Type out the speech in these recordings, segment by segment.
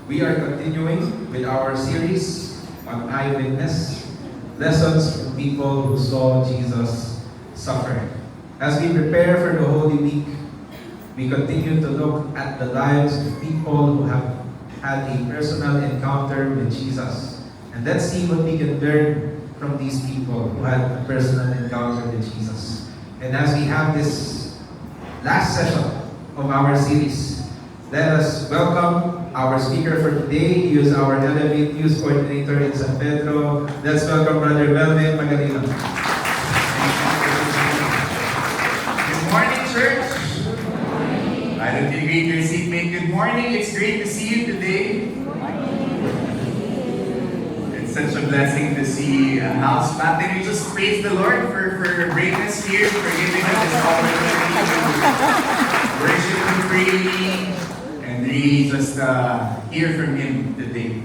We are continuing with our series on eyewitness, lessons from people who saw Jesus suffer. As we prepare for the Holy Week, we continue to look at the lives of people who have had a personal encounter with Jesus. And let's see what we can learn from these people who had a personal encounter with Jesus. And as we have this last session of our series, let us welcome our speaker for today. He is our Elevate News Coordinator in San Pedro. Let's welcome Brother Melvin Magalino. Good morning, church. I don't think greet your seatmate. Good morning. It's great to see you today. It's such a blessing to see a house packed. And we just praise the Lord for bringing us here, for giving us this opportunity to worship Him freely and really just hear from Him today.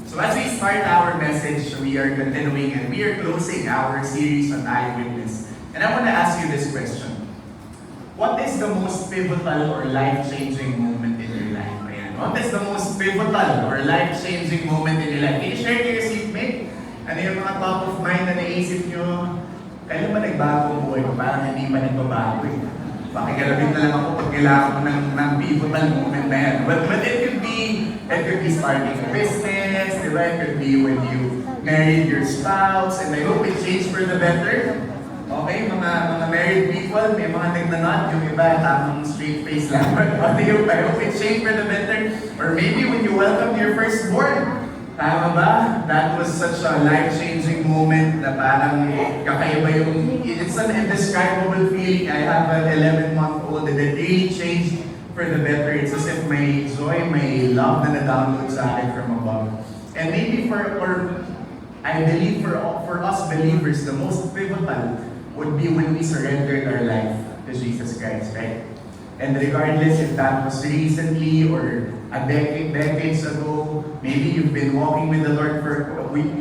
So as we start our message, we are continuing and we are closing our series on eyewitness. And I want to ask you this question. What is the most pivotal or life-changing moment in your life? Ayan. What is the most pivotal or life-changing moment in your life? Can you share to your seatmate? Ano yung mga top of mind na naisip nyo? Kailan ba nagbago ang buhay ko? Parang hindi pa nagbabago eh. Pakigalabit na lang ako pag kailangan ko ng pivotal moment na yan. But it could be starting a business, di ba? It could be when you married your spouse, and I hope it changed for the better. Okay, mga married people, may mga nagnanod, yung iba, tamang straight face lang. But I hope it changed for the better. Or maybe when you welcome your firstborn. Tama ba? That was such a life-changing moment na parang kakaiba yung, it's an indescribable feeling. I have an 11-month-old and it really changed for the better. It's as if my joy, my love na na-download sa akin from above. And maybe I believe for us believers, the most pivotal would be when we surrendered our life to Jesus Christ, right? And regardless if that was recently or decades ago, maybe you've been walking with the Lord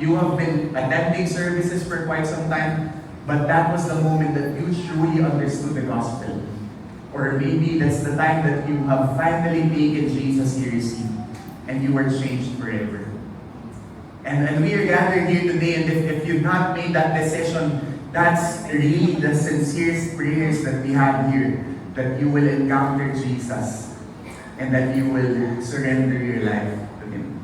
you have been attending services for quite some time, but that was the moment that you truly understood the gospel. Or maybe that's the time that you have finally taken Jesus seriously and you were changed forever. And we are gathered here today, and if you've not made that decision, that's really the sincerest prayers that we have here, that you will encounter Jesus and that you will surrender your life to Him.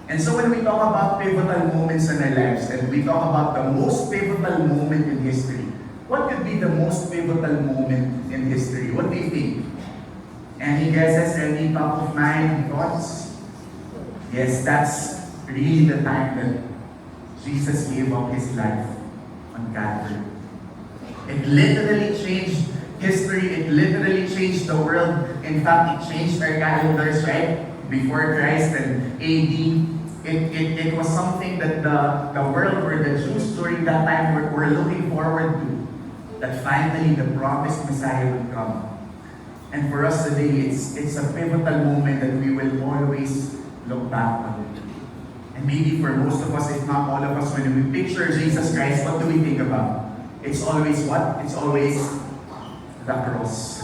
And so when we talk about pivotal moments in our lives, and we talk about the most pivotal moment in history, what could be the most pivotal moment in history? What do you think? Any guesses? Any top of mind thoughts? Yes, that's really the time that Jesus gave up His life on Calvary. It literally changed history. It literally changed the world. In fact, it changed our calendars, right? Before Christ and AD. It was something that the world or the Jews during that time were looking forward to. That finally the promised Messiah would come. And for us today, it's a pivotal moment that we will always look back on. And maybe for most of us, if not all of us, when we picture Jesus Christ, what do we think about? It's always what? It's always the cross.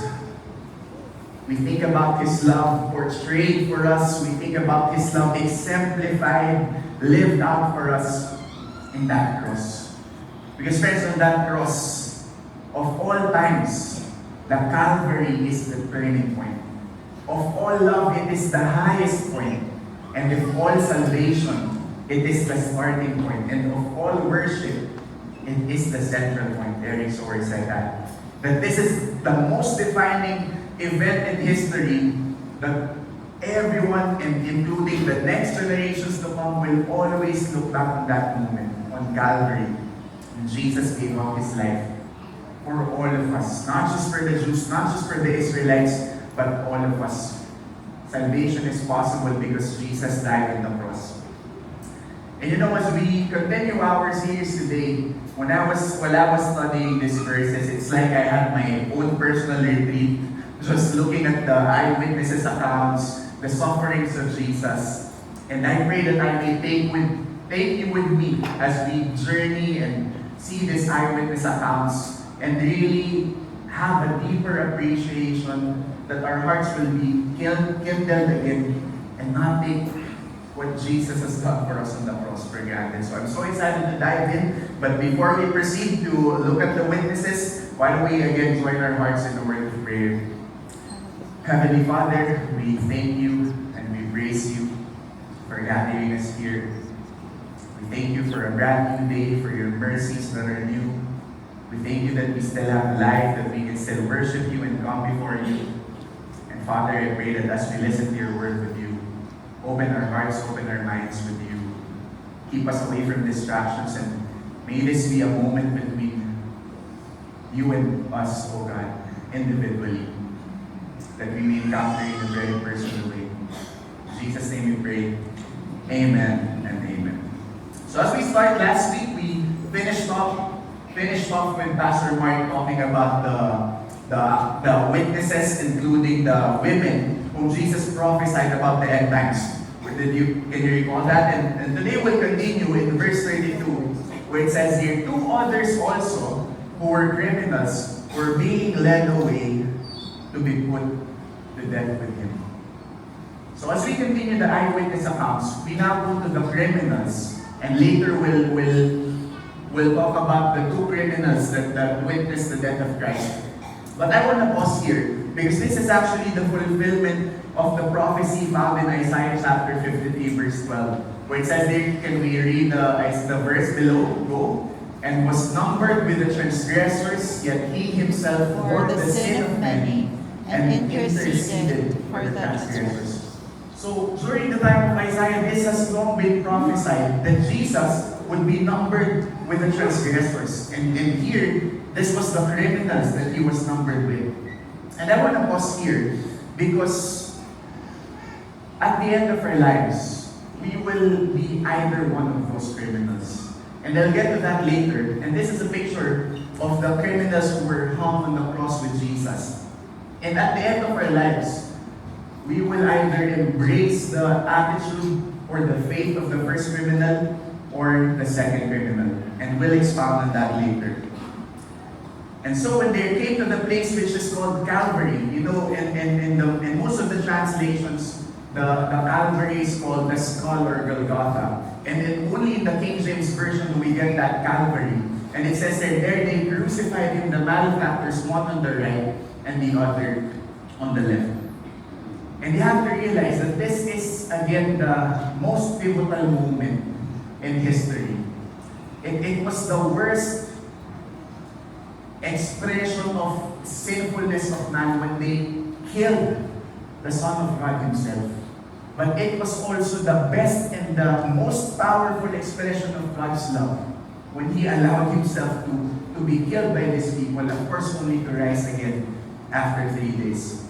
We think about His love portrayed for us. We think about His love exemplified, lived out for us in that cross. Because friends, on that cross, of all times, the Calvary is the turning point. Of all love, it is the highest point. And of all salvation, it is the starting point. And of all worship, it is the central point. Eric Sower said that. That this is the most defining event in history that everyone, and including the next generations to come, will always look back on that moment, on Calvary. And Jesus gave up His life for all of us. Not just for the Jews, not just for the Israelites, but all of us. Salvation is possible because Jesus died on the cross. And you know, as we continue our series today, while I was studying these verses, it's like I had my own personal retreat, just looking at the eyewitnesses' accounts, the sufferings of Jesus. And I pray that I may take you with me as we journey and see these eyewitness accounts and really have a deeper appreciation, that our hearts will be kindled again and not take what Jesus has done for us on the cross for granted. So I'm so excited to dive in. But before we proceed to look at the witnesses, why don't we again join our hearts in a word of prayer. Heavenly Father, we thank you and we praise you for gathering us here. We thank you for a brand new day, for your mercies that are new. We thank you that we still have life, that we can still worship you and come before you. And Father, I pray that as we listen to your word with you, open our hearts, open our minds with you. Keep us away from distractions, and may this be a moment between you and us, O God, individually, that we may encounter you in a very personal way. In Jesus' name we pray. Amen and amen. So as we start last week, we finished off with Pastor Mark talking about the witnesses, including the women whom Jesus prophesied about the end times. Can you recall that? And today we'll continue in verse 32, where it says here, 2 others also, who were criminals, were being led away to be put to death with him. So as we continue the eyewitness accounts, we now go to the criminals, and later we'll talk about the 2 criminals that witnessed the death of Christ. But I want to pause here, because this is actually the fulfillment of the prophecy found in Isaiah chapter 53, verse 12, where it says there, can we read the verse below? Go. And was numbered with the transgressors, yet he himself bore the sin of many, and interceded for the transgressors. So during the time of Isaiah, this has long been prophesied that Jesus would be numbered with the transgressors. And here, this was the criminals that he was numbered with. And I want to pause here, because at the end of our lives, we will be either one of those criminals. And I'll get to that later. And this is a picture of the criminals who were hung on the cross with Jesus. And at the end of our lives, we will either embrace the attitude or the faith of the first criminal or the second criminal. And we'll expound on that later. And so when they came to the place which is called Calvary, you know, in most of the translations, the Calvary is called the skull or Golgotha. And then only in the King James Version do we get that Calvary. And it says there they crucified him, the malefactors, one on the right and the other on the left. And you have to realize that this is, again, the most pivotal moment in history. It was the worst expression of sinfulness of man when they killed the Son of God himself. But it was also the best and the most powerful expression of God's love when he allowed himself to be killed by these people, of course only to rise again after 3 days.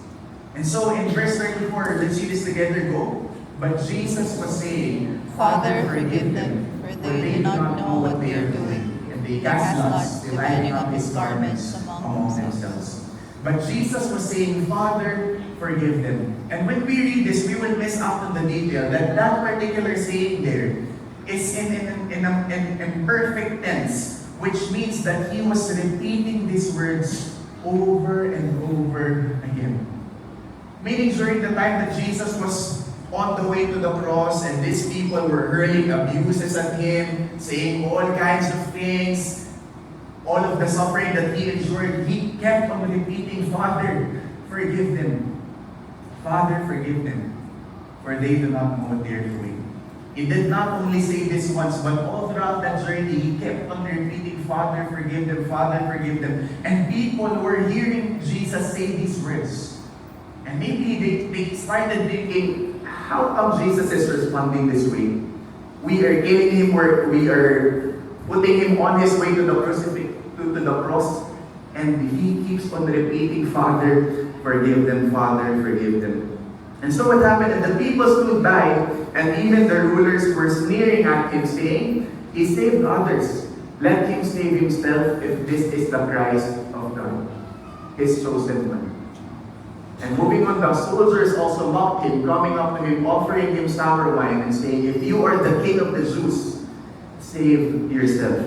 And so in verse 34, let's see this together, go. But Jesus was saying, Father, forgive them, for they do not know what they are doing. And they cast lots, dividing up his garments among themselves. But Jesus was saying, Father, forgive them. And when we read this, we will miss out on the detail that particular saying there is in perfect tense, which means that he was repeating these words over and over again. Meaning during the time that Jesus was on the way to the cross and these people were hurling abuses at him, saying all kinds of things, all of the suffering that he endured, he kept on repeating, Father, forgive them. Father, forgive them, for they do not know what they are doing. He did not only say this once, but all throughout that journey, he kept on repeating, Father, forgive them, Father, forgive them. And people were hearing Jesus say these words. And maybe they started thinking, how come Jesus is responding this way? We are killing him, or we are putting him on his way to the cross, and he keeps on repeating, Father, forgive them, Father, forgive them. And so what happened, and the people stood by, and even the rulers were sneering at him, saying, he saved others. Let him save himself if this is the Christ of God, his chosen one. And moving on, the soldiers also mocked him, coming up to him, offering him sour wine, and saying, if you are the king of the Jews, save yourself.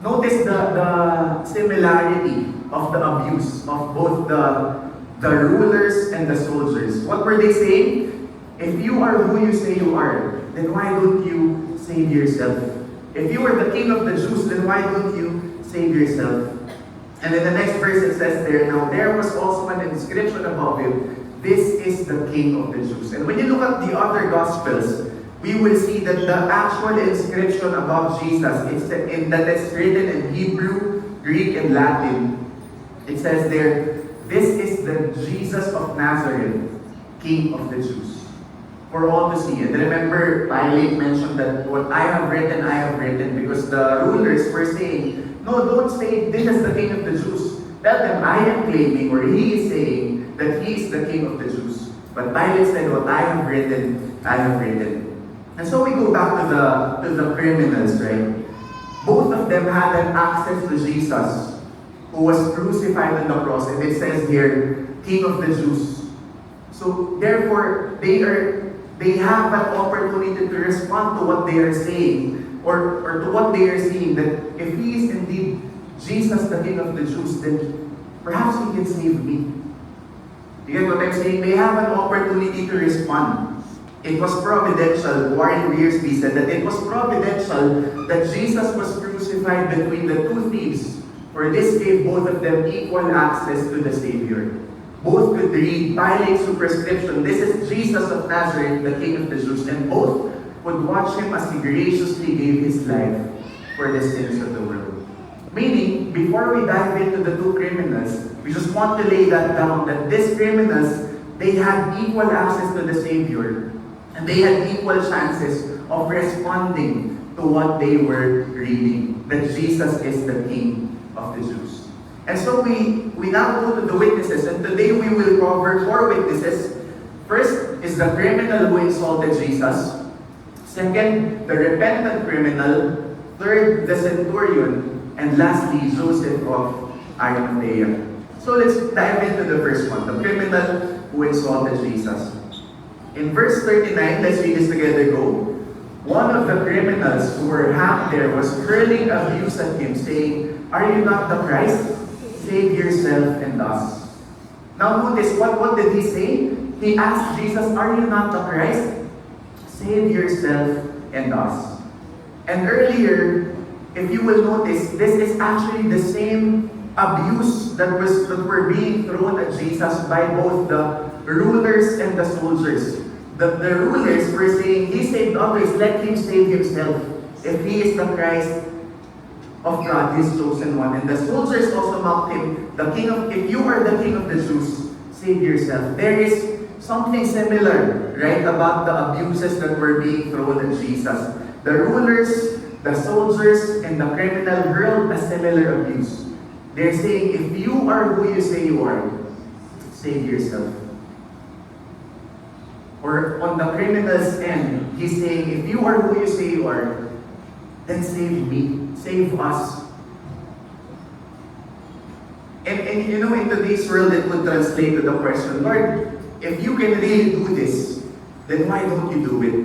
Notice the similarity of the abuse of both the rulers and the soldiers. What were they saying? If you are who you say you are, then why don't you save yourself? If you are the King of the Jews, then why don't you save yourself? And in the next verse it says there, now there was also an inscription above him, this is the King of the Jews. And when you look at the other Gospels, we will see that the actual inscription above Jesus, that is written in Hebrew, Greek, and Latin. It says there, this is the Jesus of Nazareth, King of the Jews. For all to see. And remember, Pilate mentioned that what I have written, because the rulers were saying, no, don't say this is the King of the Jews. Tell them I am claiming, or he is saying, that he is the King of the Jews. But Pilate said, what I have written, I have written. And so we go back to the criminals, right? Both of them had an access to Jesus, who was crucified on the cross. And it says here, King of the Jews. So therefore, they have an opportunity to respond to what they are saying, or to what they are seeing, that if he is indeed Jesus, the King of the Jews, then perhaps he can save me. You get what I'm saying? They have an opportunity to respond. It was providential. Warren Wiersbe said that it was providential that Jesus was crucified between the two thieves, for this gave both of them equal access to the Savior. Both could read Pilate's superscription, this is Jesus of Nazareth, the King of the Jews, and both would watch him as he graciously gave his life for the sins of the world. Meaning, before we dive into the two criminals, we just want to lay that down, that these criminals, they had equal access to the Savior, and they had equal chances of responding to what they were reading, that Jesus is the King of the Jews. And so we now go to the witnesses, and today we will cover 4 witnesses. First is the criminal who insulted Jesus. Second, the repentant criminal. Third, the centurion. And lastly, Joseph of Arimathea. So let's dive into the first one, the criminal who insulted Jesus. In verse 39, let's read this together, go. One of the criminals who were hanged there was hurling abuse at him, saying, are you not the Christ? Save yourself and us. Now notice, what did he say? He asked Jesus, are you not the Christ? Save yourself and us. And earlier, if you will notice, this is actually the same abuse that were being thrown at Jesus by both the rulers and the soldiers. The rulers were saying, he saved others, let him save himself. If he is the Christ of God, his chosen one. And the soldiers also mocked him, if you are the King of the Jews, save yourself. There is something similar, right, about the abuses that were being thrown at Jesus. The rulers, the soldiers, and the criminal hurled a similar abuse. They're saying, if you are who you say you are, save yourself. Or on the criminal's end, he's saying, if you are who you say you are, then save me, save us. And you know, in today's world, it would translate to the question, Lord, if you can really do this, then why don't you do it?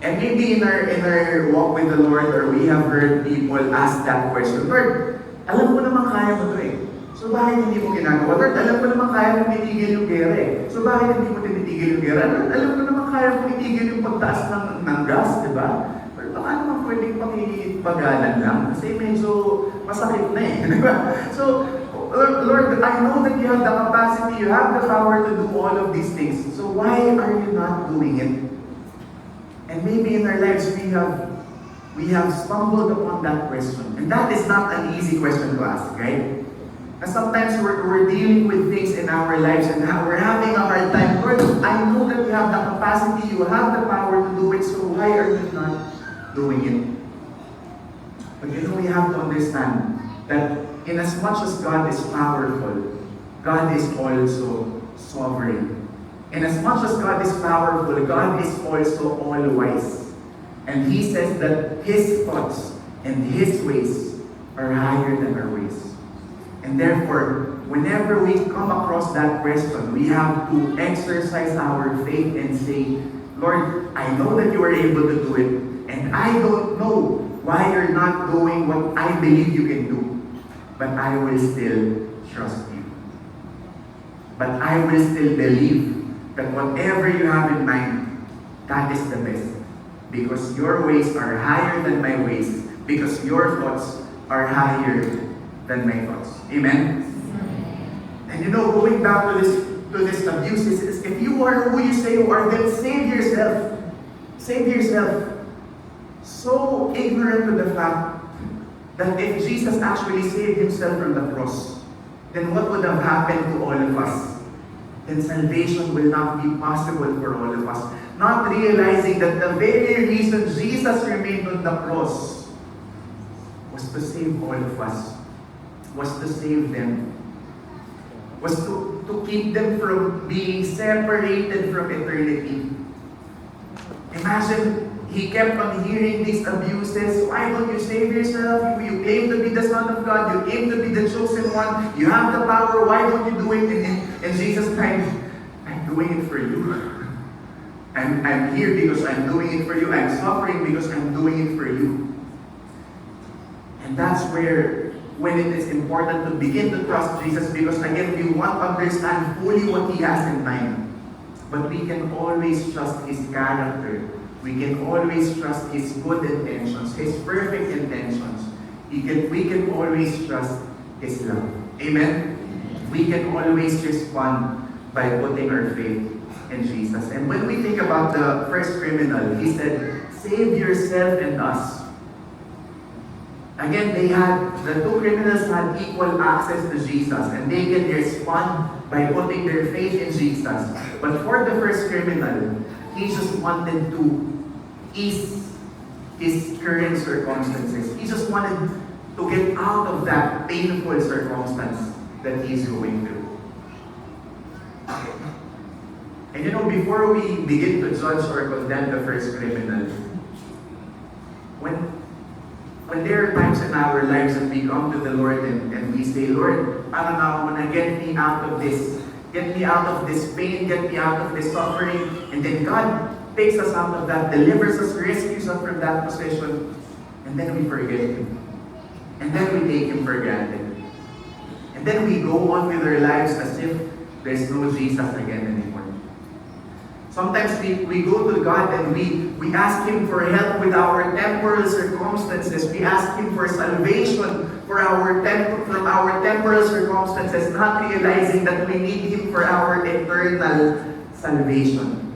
And maybe in our walk with the Lord, or we have heard people ask that question, Lord, alam mo naman kaya mo to eh. So bakit hindi mo ginagawa? Lord, alam mo naman kaya mo itigil yung gera eh. So bakit hindi mo tinitigil yung gera? Lord, alam mo naman kaya mo itigil yung pagtaas ng gas, di ba? Lord, baka naman pwedeng pakipagalan lang. Kasi medyo masakit na eh. Di ba? So, Lord, I know that you have the capacity, you have the power to do all of these things. So why are you not doing it? And maybe in our lives we have stumbled upon that question. And that is not an easy question to ask, right? And sometimes we're dealing with things in our lives and we're having a hard time. Lord, I know that you have the capacity, you have the power to do it, so why are you not doing it? But you know, we have to understand that in as much as God is powerful, God is also sovereign. And as much as God is powerful, God is also all-wise. And He says that His thoughts and His ways are higher than our ways. And therefore, whenever we come across that question, we have to exercise our faith and say, Lord, I know that you are able to do it, and I don't know why you're not doing what I believe you can do, but I will still trust you. But I will still believe that whatever you have in mind, that is the best. Because your ways are higher than my ways. Because your thoughts are higher than my thoughts. Amen? And you know, going back to this abuse, is if you are who you say you are, then save yourself. Save yourself. So ignorant to the fact that if Jesus actually saved himself from the cross, then what would have happened to all of us? Then salvation will not be possible for all of us. Not realizing that the very reason Jesus remained on the cross was to save all of us, was to save them, was to keep them from being separated from eternity. Imagine, he kept on hearing these abuses. Why don't you save yourself? You claim to be the Son of God. You claim to be the chosen one. You have the power. Why don't you do it? And Jesus cried, I'm doing it for you. I'm here because I'm doing it for you. I'm suffering because I'm doing it for you. And that's where, when it is important to begin to trust Jesus, because again, we want to understand fully what he has in mind. But we can always trust his character. We can always trust his good intentions, his perfect intentions. We can always trust his love. Amen? We can always respond by putting our faith in Jesus. And when we think about the first criminal, he said, save yourself and us. Again, the two criminals had equal access to Jesus, and they can respond by putting their faith in Jesus. But for the first criminal, he just wanted to ease his current circumstances. He just wanted to get out of that painful circumstance that he's going through. And you know, before we begin to judge or condemn the first criminal, when there are times in our lives that we come to the Lord and we say, Lord, ano na ako na, get me out of this. Get me out of this pain, get me out of this suffering. And then God takes us out of that, delivers us, rescues us from that position. And then we forget Him. And then we take Him for granted. And then we go on with our lives as if there's no Jesus again anymore. Sometimes we go to God and we ask Him for help with our temporal circumstances. We ask Him for salvation from our temporal circumstances, not realizing that we need Him for our eternal salvation.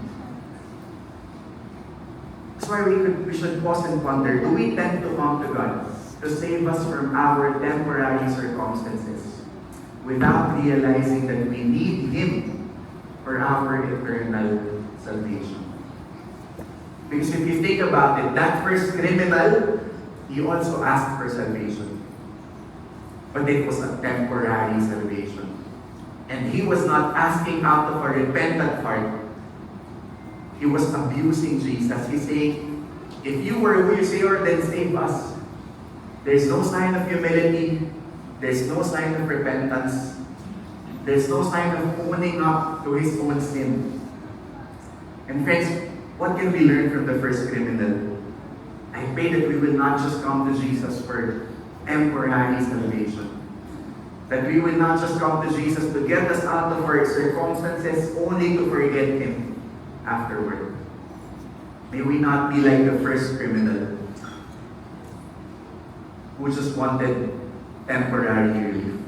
That's why we should pause and ponder. Do we tend to come to God to save us from our temporary circumstances without realizing that we need Him for our eternal salvation? Because if you think about it, that first criminal, he also asked for salvation. But it was a temporary salvation. And he was not asking out of a repentant heart. He was abusing Jesus. He's saying, if you were who you say you are, then save us. There's no sign of humility. There's no sign of repentance. There's no sign of owning up to his own sin. And friends, what can we learn from the first criminal? I pray that we will not just come to Jesus for temporary salvation. That we will not just come to Jesus to get us out of our circumstances only to forget Him afterward. May we not be like the first criminal who just wanted temporary relief.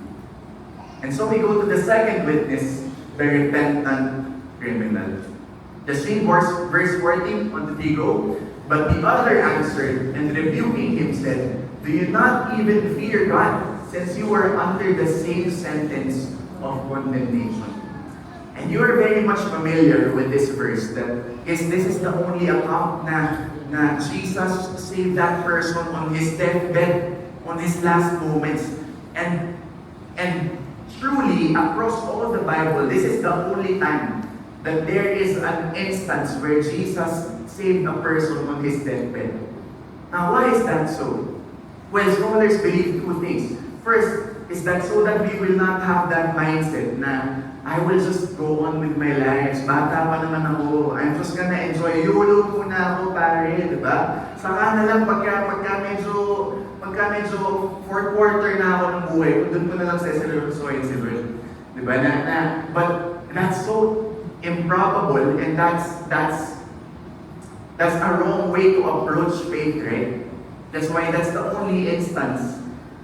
And so we go to the second witness, the repentant criminal. The same verse 14 on the go. But the other answered and rebuking him said, do you not even fear God, since you are under the same sentence of condemnation? And you are very much familiar with this verse, that this is the only account na Jesus saved that person on his deathbed, on his last moments. And truly, across all the Bible, this is the only time that there is an instance where Jesus saved a person on his deathbed. Now, why is that so? Well, scholars believe two things. First, is that so that we will not have that mindset na I will just go on with my lives. Bata pa naman ako. I'm just gonna enjoy. YOLO muna ako, pare. Diba? Saka na lang pagka medyo fourth quarter na ako ng buhay, doon ko na lang seseryosohin si Lord. Diba? But that's so improbable, and that's a wrong way to approach faith, right? That's why that's the only instance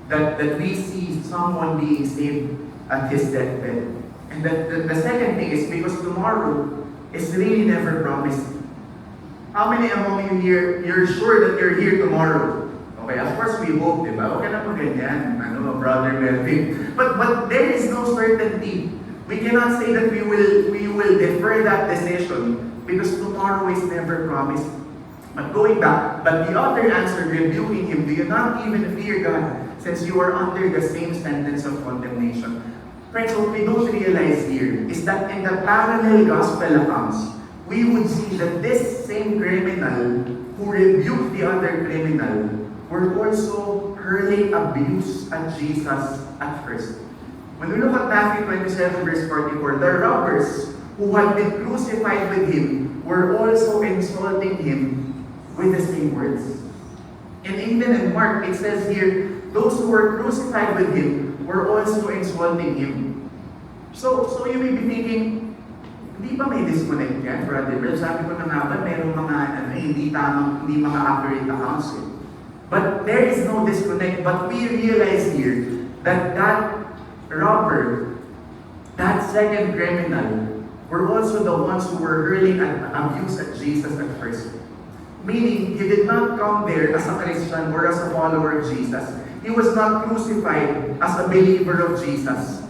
that we see someone being saved at his deathbed. And the second thing is because tomorrow is really never promised. How many among you here, you're sure that you're here tomorrow? Okay, of course we hope, di ba? Okay na po ganyan, Brother Melvin. But there is no certainty. We cannot say that we will defer that decision because tomorrow is never promised. But going back, but the other answer, rebuking him, do you not even fear God, since you are under the same sentence of condemnation? Friends, what we don't realize here is that in the parallel gospel accounts, we would see that this same criminal who rebuked the other criminal were also hurling abuse at Jesus at first. When we look at Matthew 27 verse 44, the robbers who had been crucified with him were also insulting him with the same words. And even in Mark, it says here, those who were crucified with him were also insulting him. So you may be thinking, hindi ba may disconnect yan, Brother Bill? Sabi ko na nga ba, merong mga hindi mga accurate accounts. But there is no disconnect. But we realize here that robber, that second criminal, were also the ones who were hurling abuse at Jesus at first. Meaning, he did not come there as a Christian or as a follower of Jesus. He was not crucified as a believer of Jesus.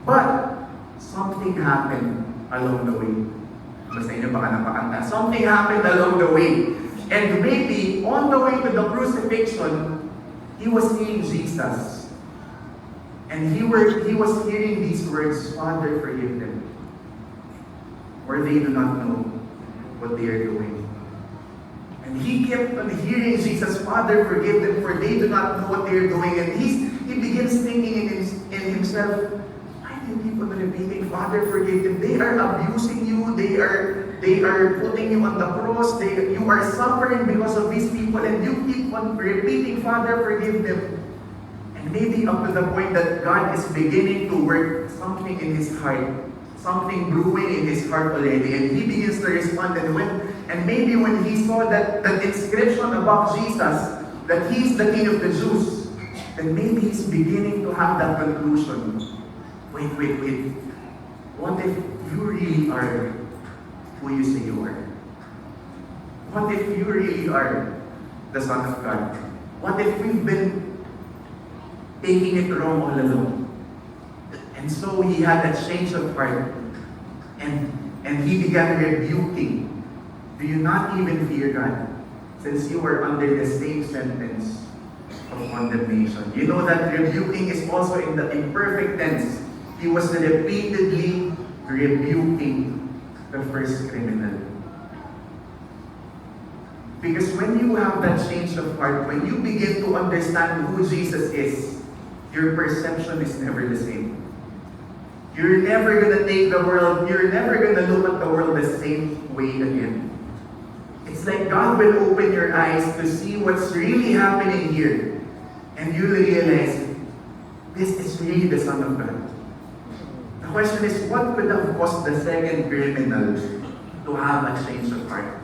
But, something happened along the way. Basta inyo baka napakanta. Something happened along the way. And maybe, on the way to the crucifixion, he was seeing Jesus. And he was hearing these words, Father, forgive them. For they do not know what they are doing. And he kept on hearing Jesus, Father, forgive them, for they do not know what they are doing. And he begins thinking in himself, why do people repeating, Father, forgive them? They are abusing you. They are putting you on the cross. You are suffering because of these people, and you keep on repeating, Father, forgive them. And maybe up to the point that God is beginning to work something in his heart, something brewing in his heart already, and he begins to respond. And maybe when he saw that inscription above Jesus, that he's the King of the Jews, then maybe he's beginning to have that conclusion. Wait. What if you really are who you say you are? What if you really are the Son of God? What if we've been taking it wrong all along? And so he had a change of heart, and he began rebuking. Do you not even fear God, since you are under the same sentence of condemnation? You know that rebuking is also in the imperfect tense. He was repeatedly rebuking the first criminal. Because when you have that change of heart, when you begin to understand who Jesus is, your perception is never the same. You're never going to take the world, you're never going to look at the world the same way again. It's like God will open your eyes to see what's really happening here. And you'll realize, this is really the Son of God. The question is, what could have caused the second criminal to have a change of heart?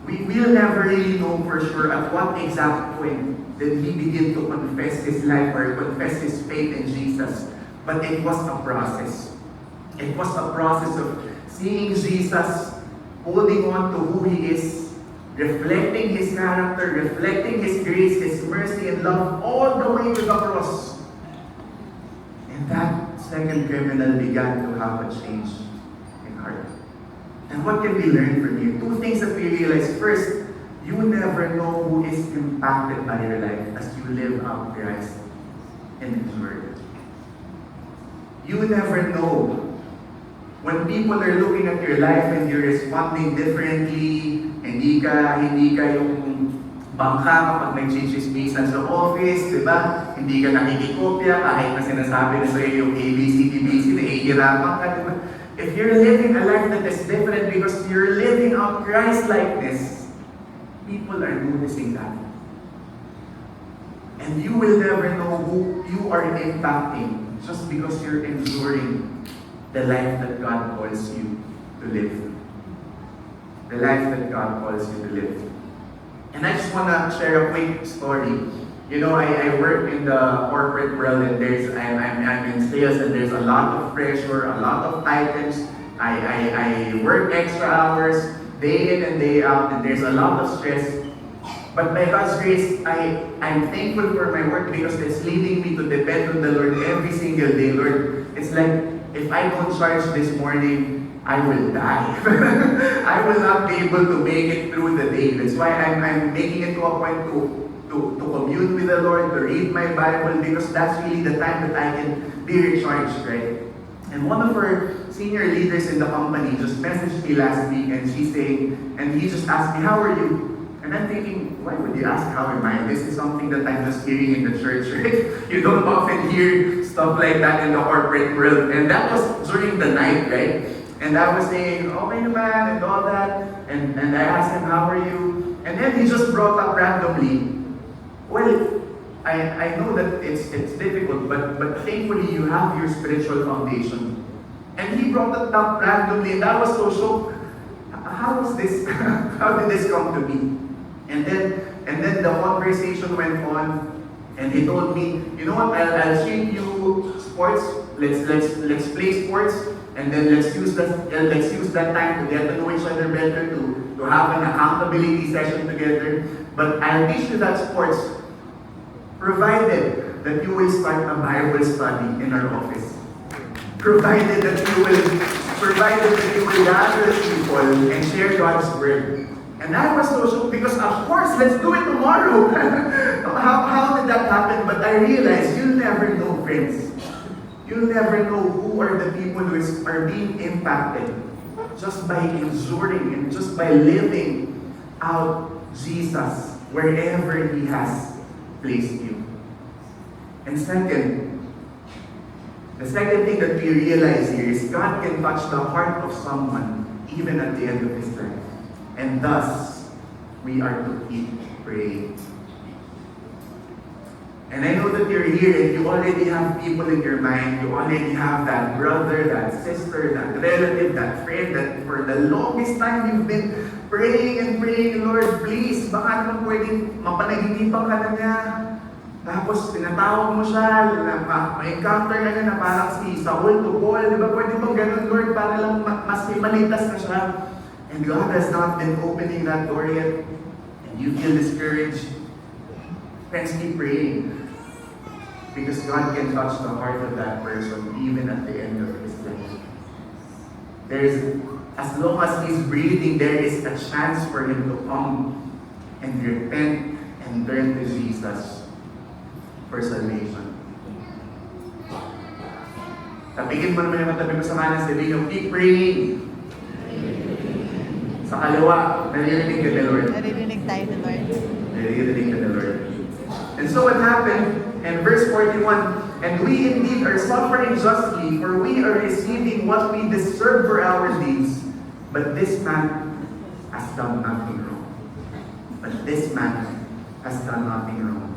We will never really know for sure at what exact point did he begin to confess his life or confess his faith in Jesus. But it was a process. It was a process of seeing Jesus, holding on to who he is, reflecting his character, reflecting his grace, his mercy and love all the way to the cross. And that second criminal began to have a change in heart. And what can we learn from here? Two things that we realize. First, you never know who is impacted by your life as you live out Christ in his word. You never know. When people are looking at your life and you're responding differently, hindi ka yung bangka kapag nag-chismisan sa office, di ba? Hindi ka nakikikopya kahit na sinasabi na sa'yo yung ABC, nahihirapan ka, di ba? If you're living a life that is different because you're living out Christ-likeness, people are noticing that. And you will never know who you are impacting just because you're enduring the life that God calls you to live. The life that God calls you to live. And I just want to share a quick story. You know, I work in the corporate world, and I'm in sales, and there's a lot of pressure, a lot of items. I work extra hours, day in and day out, and there's a lot of stress. But by God's grace, I'm thankful for my work because it's leading me to depend on the Lord every single day. Lord, it's like, if I don't charge this morning, I will die. I will not be able to make it through the day. That's why I'm making it to a point to commune with the Lord, to read my Bible, because that's really the time that I can be recharged, right? And one of our senior leaders in the company just messaged me last week, and he just asked me, how are you? And I'm thinking, why would you ask how am I? This is something that I'm just hearing in the church, right? You don't often hear stuff like that in the corporate world. And that was during the night, right? And I was saying, okay naman, and all that. And I asked him, how are you? And then he just brought up randomly, well, I know that it's difficult, but thankfully you have your spiritual foundation. And he brought it up randomly, and I was so shocked. How was this? How did this come to me? And then the conversation went on, and he told me, you know what? I'll treat you sports. Let's play sports, and then let's use that time to get to know each other better, to have an accountability session together. But I'll teach you that sports, provided that you will start a Bible study in our office. Provided that you will gather people and share God's word. And I was so shocked because, of course, let's do it tomorrow. How did that happen? But I realized you'll never know, friends. You'll never know who are the people who are being impacted just by enduring and just by living out Jesus wherever He has placed you. And the second thing that we realize here is God can touch the heart of someone even at the end of his life. And thus, we are to keep praying. And I know that you're here and you already have people in your mind. You already have that brother, that sister, that relative, that friend that for the longest time you've been praying and praying, Lord, please, baka naman pwedeng mapanaginipan ka na niya. Tapos, tinatawag mo siya, ma-encounter ka niya na parang si Saul to Paul. Di ba pwede bang ganun, Lord, para lang mas malitas na siya? And God has not been opening that door yet. And you feel discouraged. Friends, keep praying. Because God can touch the heart of that person even at the end of his life. As long as he's breathing, there is a chance for him to come and repent and turn to Jesus for salvation. Tapigin mo naman yung matabi mo sa kanan, sabihin nyo, keep praying. Sa kaliwa, naririnig ka ni Lord. Naririnig tayo ni Lord. Naririnig ka ni Lord. And so what happened in verse 41, and we indeed are suffering justly, for we are receiving what we deserve for our deeds. But this man has done nothing wrong. But this man has done nothing wrong.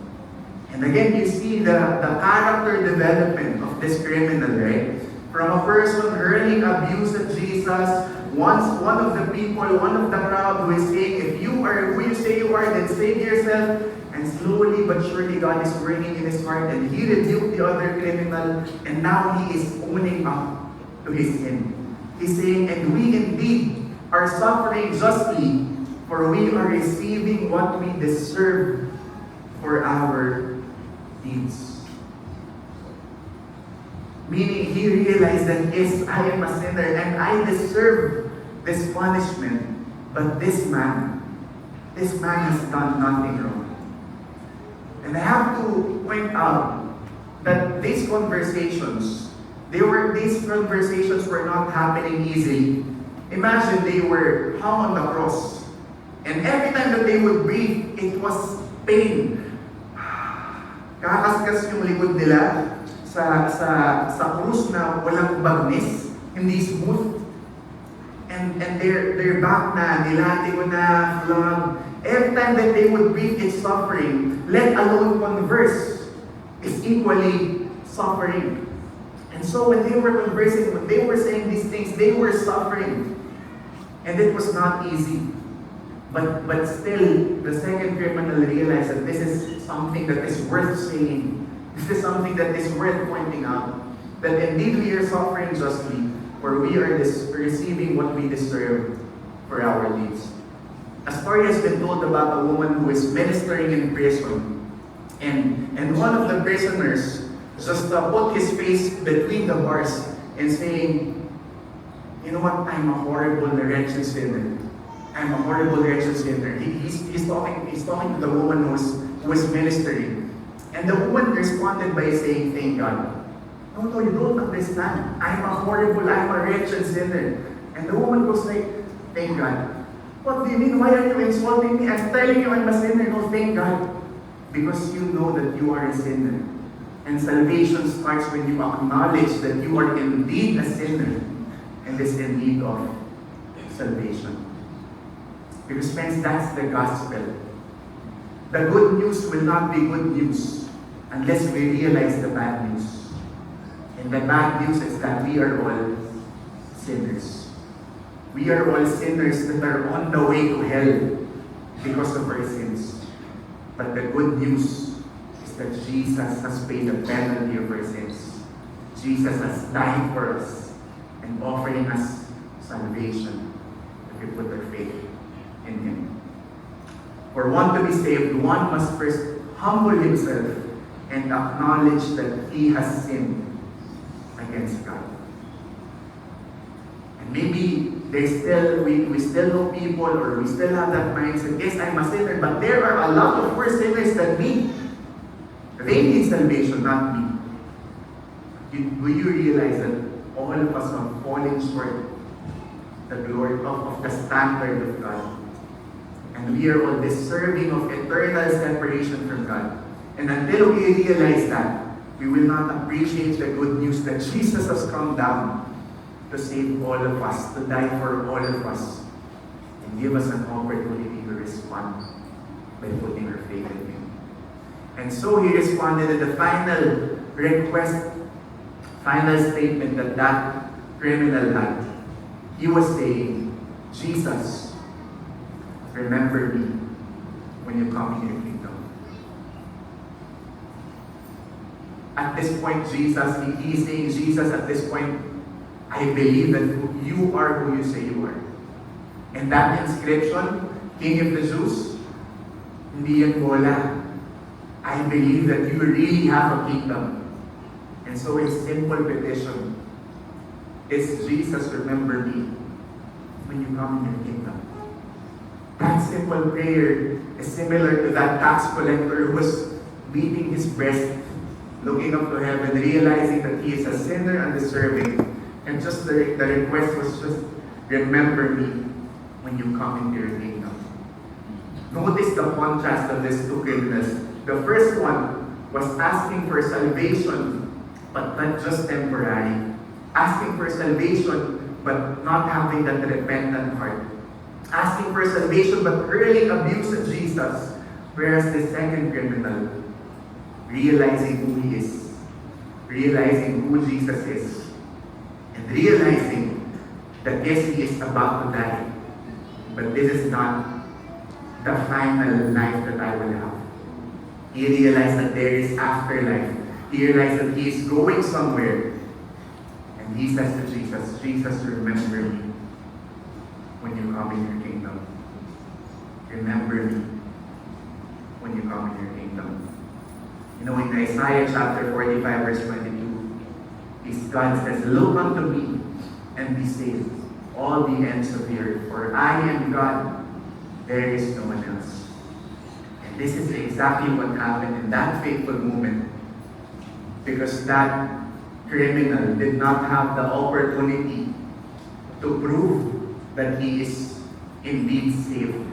And again, you see the character development of this criminal, right? From a person hurling abuse at Jesus, one of the people, one of the crowd who is saying, if you are who you say you are, then save yourself. And slowly but surely God is working in his heart, and he rebuked the other criminal, and now he is owning up to his sin. He's saying, and we indeed are suffering justly, for we are receiving what we deserve for our deeds. Meaning, he realized that yes, I am a sinner and I deserve this punishment. But this man has done nothing wrong. And I have to point out that these conversations were not happening easily. Imagine they were hung on the cross. And every time that they would breathe, it was pain. Kakaskas yung likod nila sa krus na walang bagnis, hindi smooth. And their back na, nilatigo na, flood. Every time that they would breathe, it's suffering. Let alone converse is equally suffering. And so when they were conversing, when they were saying these things, they were suffering. And it was not easy. But still, the second criminal realized that this is something that is worth saying. This is something that is worth pointing out. That indeed we are suffering justly, for we are receiving what we deserve for our deeds. A story has been told about a woman who is ministering in prison. And one of the prisoners just put his face between the bars and saying, you know what, I'm a horrible, wretched sinner. I'm a horrible, wretched sinner. He's talking to the woman who is ministering. And the woman responded by saying, thank God. No, you don't understand. I'm a horrible, I'm a wretched sinner. And the woman was like, thank God. What do you mean? Why are you insulting me? I'm telling you I'm a sinner. No, thank God. Because you know that you are a sinner. And salvation starts when you acknowledge that you are indeed a sinner and is in need of salvation. Because friends, that's the gospel. The good news will not be good news unless we realize the bad news. And the bad news is that we are all sinners. We are all sinners that are on the way to hell because of our sins. But the good news is that Jesus has paid the penalty of our sins. Jesus has died for us and offering us salvation if we put our faith in Him. For one to be saved, one must first humble himself and acknowledge that he has sinned against God. And maybe we still know people, or we still have that mindset, yes, I'm a sinner, but there are a lot of worse sinners than me. They need salvation, not me. Do you realize that all of us are falling short the glory of the standard of God? And we are all deserving of eternal separation from God. And until we realize that, we will not appreciate the good news that Jesus has come down to save all of us, to die for all of us, and give us an opportunity to respond by putting our faith in Him. And so He responded to the final request, final statement that criminal had. He was saying, Jesus, remember me when you come in your kingdom. At this point, Jesus, he's saying, Jesus, at this point, I believe that you are who you say you are. And that inscription, King of the Jews, hindi yan bola. I believe that you really have a kingdom. And so his simple petition is, Jesus, remember me when you come in your kingdom. That simple prayer is similar to that tax collector who was beating his breast, looking up to heaven, realizing that he is a sinner and deserving. And just the request was just, remember me when you come into your kingdom. Notice the contrast of these two criminals. The first one was asking for salvation, but not just temporary. Asking for salvation, but not having that repentant heart. Asking for salvation, but hurling abuse at Jesus. Whereas the second criminal, realizing who he is, realizing who Jesus is, and realizing that yes, he is about to die, but this is not the final life that I will have. He realized that there is afterlife. He realized that he is going somewhere. And he says to Jesus, Jesus, remember me when you come in your kingdom. Remember me when you come in your kingdom. You know, in Isaiah chapter 45, verse 22, God says, look unto me and be saved, all the ends of the earth, for I am God, there is no one else. And this is exactly what happened in that fateful moment, because that criminal did not have the opportunity to prove that he is indeed saved.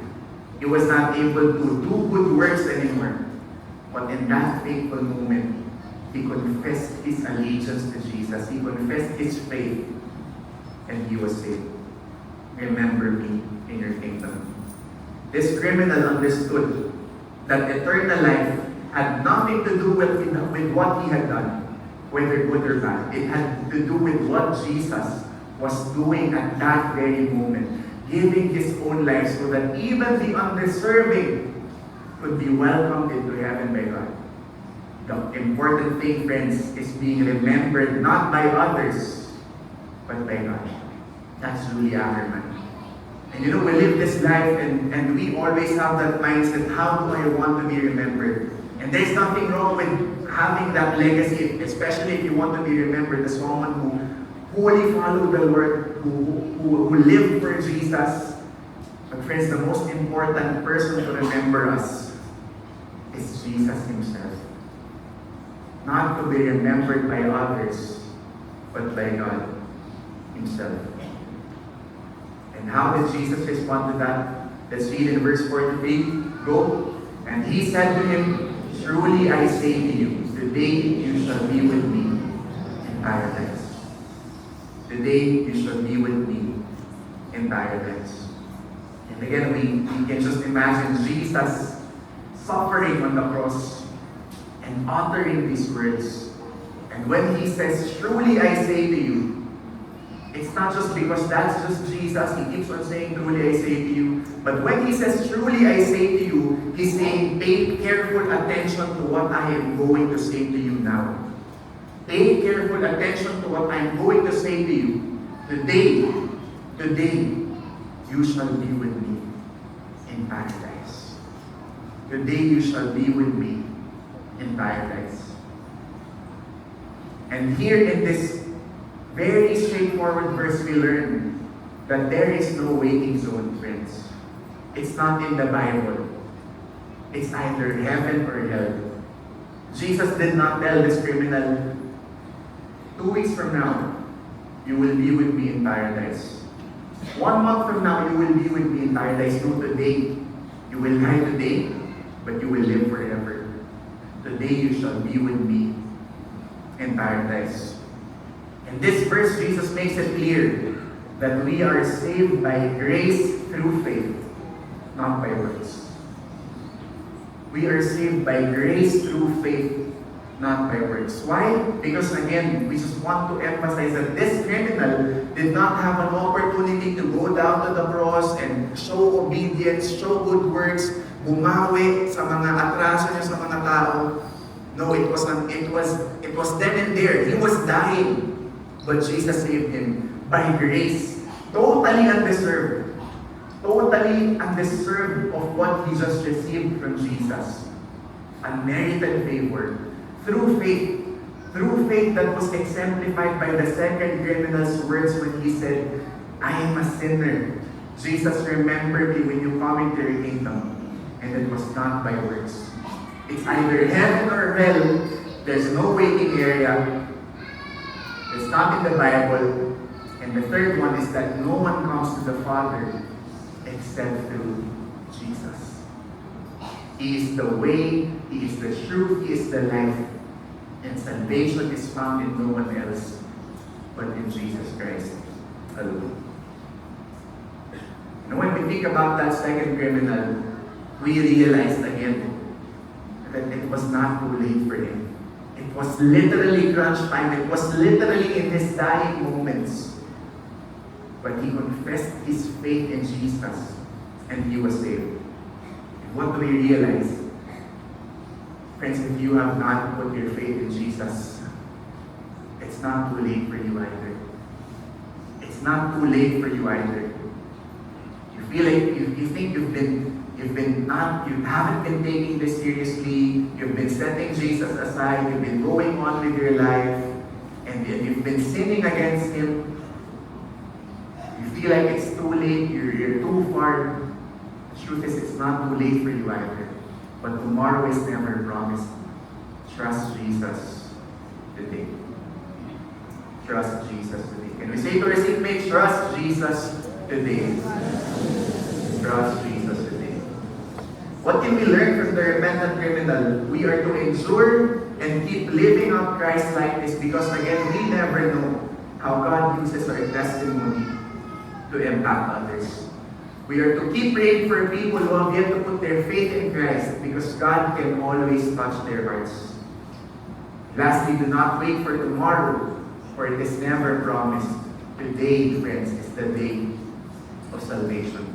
He was not able to do good works anymore. But in that fateful moment, he confessed his allegiance to Jesus. He confessed his faith, and he was saved. Remember me in your kingdom. This criminal understood that eternal life had nothing to do with what he had done, whether good or bad. It had to do with what Jesus was doing at that very moment, giving his own life so that even the undeserving could be welcomed into heaven by God. The important thing, friends, is being remembered not by others, but by God. That's Julie Ackerman. And we live this life and we always have that mindset, how do I want to be remembered? And there's nothing wrong with having that legacy, especially if you want to be remembered as someone who wholly followed the Lord, who lived for Jesus. But friends, the most important person to remember us is Jesus himself. Not to be remembered by others, but by God himself. And how did Jesus respond to that? Let's read in verse 43. Go. And he said to him, truly I say to you, today you shall be with me in paradise. Today you shall be with me in paradise. And again, we can just imagine Jesus suffering on the cross and uttering these words. And when he says, truly I say to you, it's not just because that's just Jesus. He keeps on saying, truly I say to you. But when he says, truly I say to you, he's saying, pay careful attention to what I am going to say to you now. Pay careful attention to what I am going to say to you. Today, you shall be with me in paradise. Today you shall be with me in paradise. And here in this very straightforward verse, we learn that there is no waiting zone, friends. It's not in the Bible. It's either heaven or hell. Jesus did not tell this criminal, 2 weeks from now, you will be with me in paradise. 1 month from now, you will be with me in paradise. No, today. You will die today, but you will live forever. Today you shall be with me in paradise. In this verse, Jesus makes it clear that we are saved by grace through faith, not by works. We are saved by grace through faith, not by works. Why? Because again, we just want to emphasize that this criminal did not have an opportunity to go down to the cross and show obedience, show good works, bumawi sa mga atraso niya sa mga tao. No, it was then and there. He was dying. But Jesus saved him by grace. Totally undeserved. Totally undeserved of what he just received from Jesus. Unmerited favor. Through faith. Through faith that was exemplified by the second criminal's words when he said, I am a sinner. Jesus, remember me when you come into your kingdom. And it was not by works. It's either heaven or hell. There's no waiting area. It's not in the Bible. And the third one is that no one comes to the Father except through Jesus. He is the way, He is the truth, He is the life. And salvation is found in no one else but in Jesus Christ alone. And when we think about that second criminal, we realize again that it was not too late for him. It was literally crunch time. It was literally in his dying moments. But he confessed his faith in Jesus and he was saved. And what do we realize? Friends, if you have not put your faith in Jesus, it's not too late for you either. It's not too late for you either. You feel like you think you haven't been taking this seriously, you've been setting Jesus aside, you've been going on with your life, and you've been sinning against Him. You feel like it's too late, you're too far. The truth is, it's not too late for you either. But tomorrow is never promised. Trust Jesus today. Trust Jesus today. Can we say to our seatmates, trust Jesus today. Trust Jesus today. What can we learn from the repentant criminal? We are to endure and keep living out Christ likeness because again, we never know how God uses our testimony to impact others. We are to keep praying for people who have yet to put their faith in Christ because God can always touch their hearts. Lastly, do not wait for tomorrow, for it is never promised. Today, friends, is the day of salvation.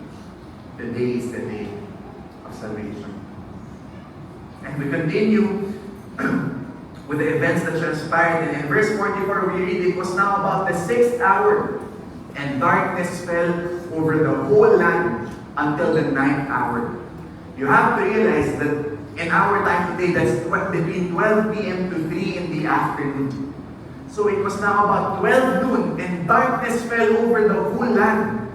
Today is the day of salvation. And we continue with the events that transpired. And in verse 44, we read, it was now about the 6th hour, and darkness fell over the whole land until the 9th hour. You have to realize that in our time today, that's between 12 p.m. to 3 in the afternoon. So it was now about 12 noon, and darkness fell over the whole land.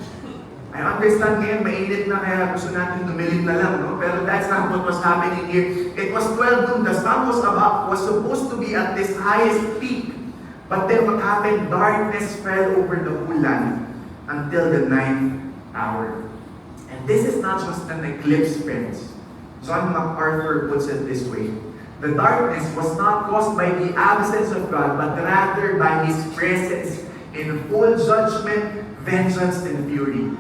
I understand ngayon, mainit na kaya gusto natin tumilid na lang, no? Pero that's not what was happening here. It was 12 noon. The sun was supposed to be at this highest peak. But then what happened? Darkness fell over the whole land until the 9th hour. And this is not just an eclipse, friends. John MacArthur puts it this way. The darkness was not caused by the absence of God, but rather by His presence in full judgment, vengeance, and fury.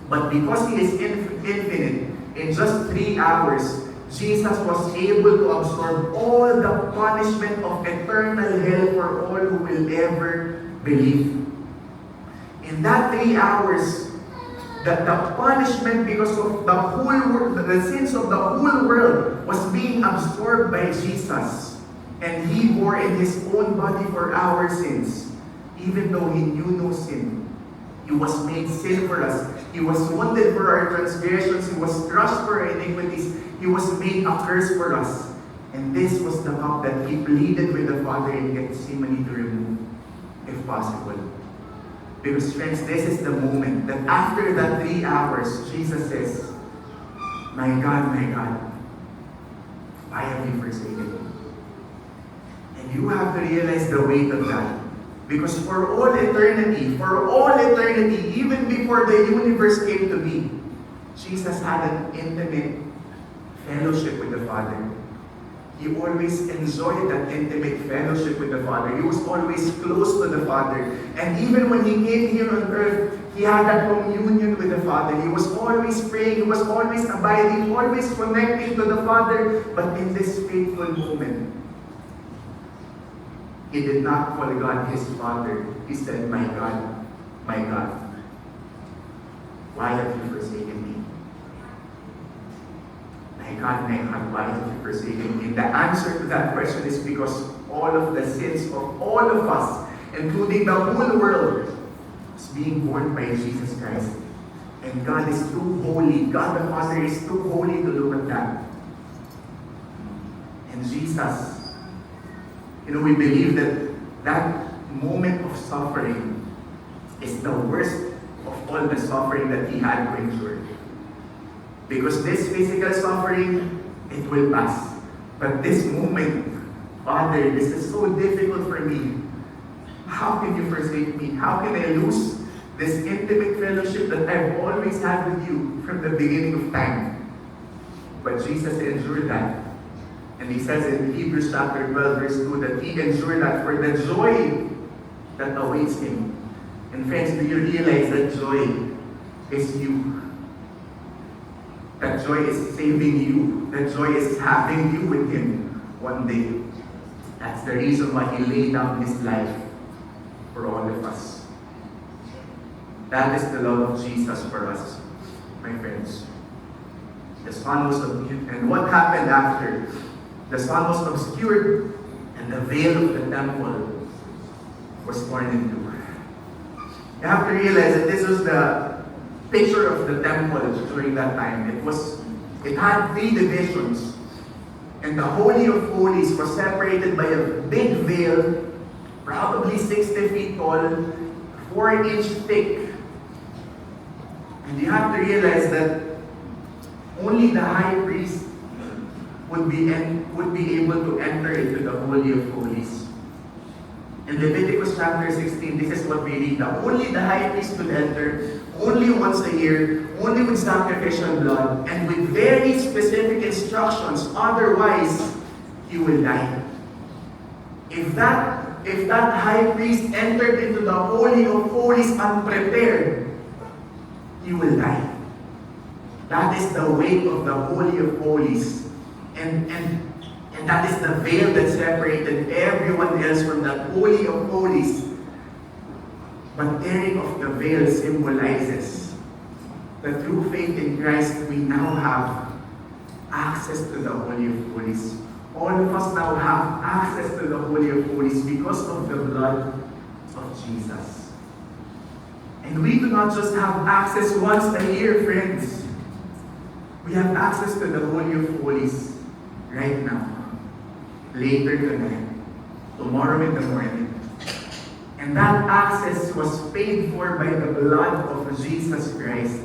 But because He is infinite, in just 3 hours, Jesus was able to absorb all the punishment of eternal hell for all who will ever believe. In that 3 hours, the punishment because of the whole world, the sins of the whole world was being absorbed by Jesus. And He bore in His own body for our sins, even though He knew no sin. He was made sin for us. He was wounded for our transgressions. He was crushed for our iniquities. He was made a curse for us. And this was the cup that He pleaded with the Father in Gethsemane to remove, if possible. Because friends, this is the moment that after that 3 hours, Jesus says, my God, why have you forsaken me? And you have to realize the weight of that. Because for all eternity, even before the universe came to be, Jesus had an intimate fellowship with the Father. He always enjoyed that intimate fellowship with the Father. He was always close to the Father. And even when He came here on earth, He had that communion with the Father. He was always praying, He was always abiding, always connecting to the Father. But in this fateful moment, He did not call God His Father. He said, my God, why have you forsaken me? My God, why have you forsaken me? And the answer to that question is because all of the sins of all of us, including the whole world, is being borne by Jesus Christ. And God is too holy. God the Father is too holy to look at that. And Jesus, we believe that moment of suffering is the worst of all the suffering that He had to endure. Because this physical suffering, it will pass. But this moment, Father, this is so difficult for me. How can you forsake me? How can I lose this intimate fellowship that I've always had with you from the beginning of time? But Jesus endured that. And He says in Hebrews chapter 12, verse 2, that He endured that for the joy that awaits Him. And friends, do you realize that joy is you? That joy is saving you. That joy is having you with Him one day. That's the reason why He laid down His life for all of us. That is the love of Jesus for us, my friends. The sun was obscured. And what happened after? The sun was obscured, and the veil of the temple was torn in two. You have to realize that this was the picture of the temple during that time. It had 3 divisions, and the Holy of Holies was separated by a big veil, probably 60 feet tall, 4-inch thick. And you have to realize that only the high priest would be able to enter into the Holy of Holies. In Leviticus chapter 16, this is what we read. Only the high priest could enter, only once a year, only with sacrificial blood, and with very specific instructions. Otherwise, he will die. If that high priest entered into the Holy of Holies unprepared, he will die. That is the weight of the Holy of Holies. And And that is the veil that separated everyone else from that Holy of Holies. But tearing of the veil symbolizes that through faith in Christ, we now have access to the Holy of Holies. All of us now have access to the Holy of Holies because of the blood of Jesus. And we do not just have access once a year, friends. We have access to the Holy of Holies right now, later tonight, tomorrow in the morning. And that access was paid for by the blood of Jesus Christ.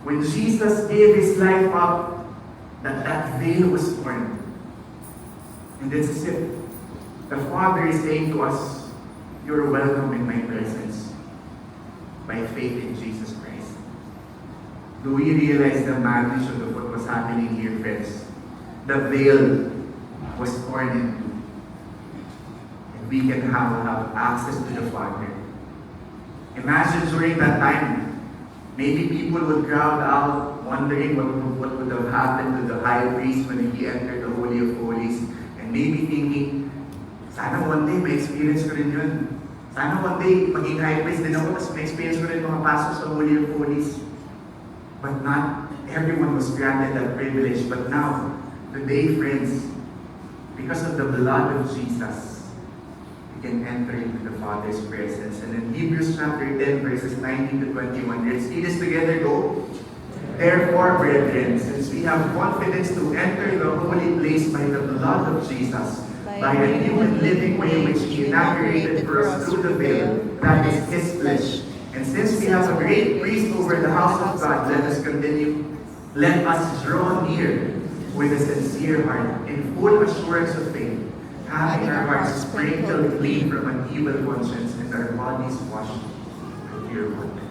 When Jesus gave his life up, that veil was torn. And it's as if the Father is saying to us, you're welcome in my presence by faith in Jesus Christ. Do we realize the magnitude of what was happening here, friends? The veil was torn in two. And we can have access to the Father. Imagine during that time, maybe people would crowd out wondering what would have happened to the high priest when he entered the Holy of Holies. And maybe thinking, sana one day may experience ko rin yun. Sana one day maging high priest din ako, tapos may experience ko rin makapasok sa Holy of Holies. But not everyone was granted that privilege. But now, today, friends, because of the blood of Jesus, we can enter into the Father's presence. And in Hebrews chapter 10, verses 19 to 21, let's see this together, go. Therefore, brethren, since we have confidence to enter the holy place by the blood of Jesus, by a new and living way which he inaugurated for us through the veil, that is his flesh. And since we have a great priest over the house of God, let us continue. Let us draw near with a sincere heart, in full assurance of faith, having our hearts sprinkled clean from an evil conscience and our bodies washed with pure water.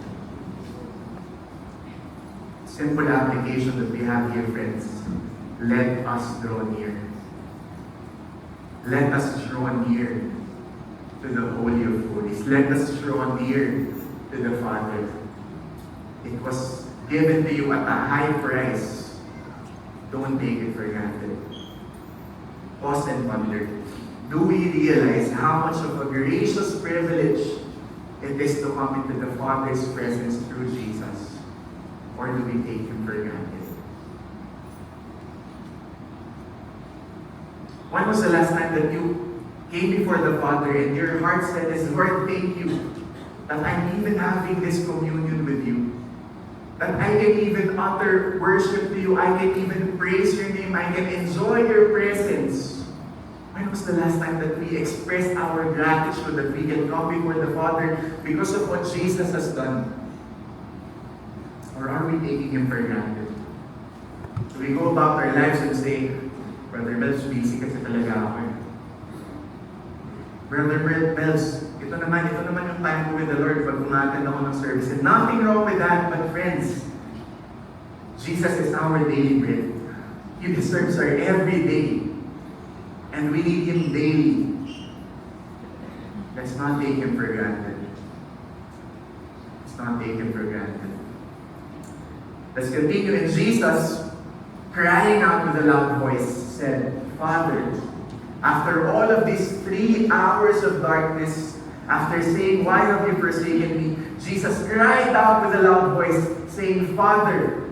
Simple application that we have here, friends. Let us draw near. Let us draw near to the Holy of Holies. Let us draw near to the Father. It was given to you at a high price. Don't take it for granted. Pause and wonder. Do we realize how much of a gracious privilege it is to come into the Father's presence through Jesus? Or do we take him for granted? When was the last time that you came before the Father and your heart said this, Lord, thank you that I'm even having this communion with you. That I can even utter worship to you. I can even praise your name. I can enjoy your presence. When was the last time that we expressed our gratitude that we can come before the Father because of what Jesus has done? Or are we taking him for granted? Do we go about our lives and say, Brother Mel's busy kasi talaga ako eh. Brother Mel's, ito naman yung time ko with the Lord pag umattend ako ng service. And nothing wrong with that, but friends, Jesus is our daily bread. He deserves our every day. And we need him daily. Let's not take him for granted. Let's not take him for granted. Let's continue. And Jesus, crying out with a loud voice, said, Father, after all of these 3 hours of darkness, after saying, why have you forsaken me? Jesus cried out with a loud voice, saying, Father,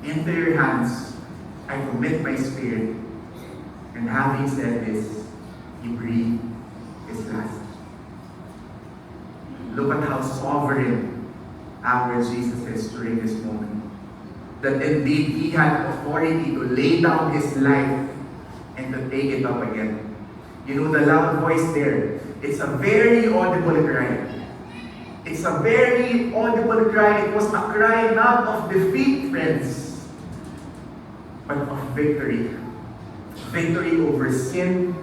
into your hands I commit my spirit. And having said this, he breathed his last. Look at how sovereign our Jesus is during this moment. That indeed he had authority to lay down his life and to take it up again. You know, the loud voice there, it's a very audible cry. It's a very audible cry. It was a cry not of defeat, friends, but of victory. Victory over sin,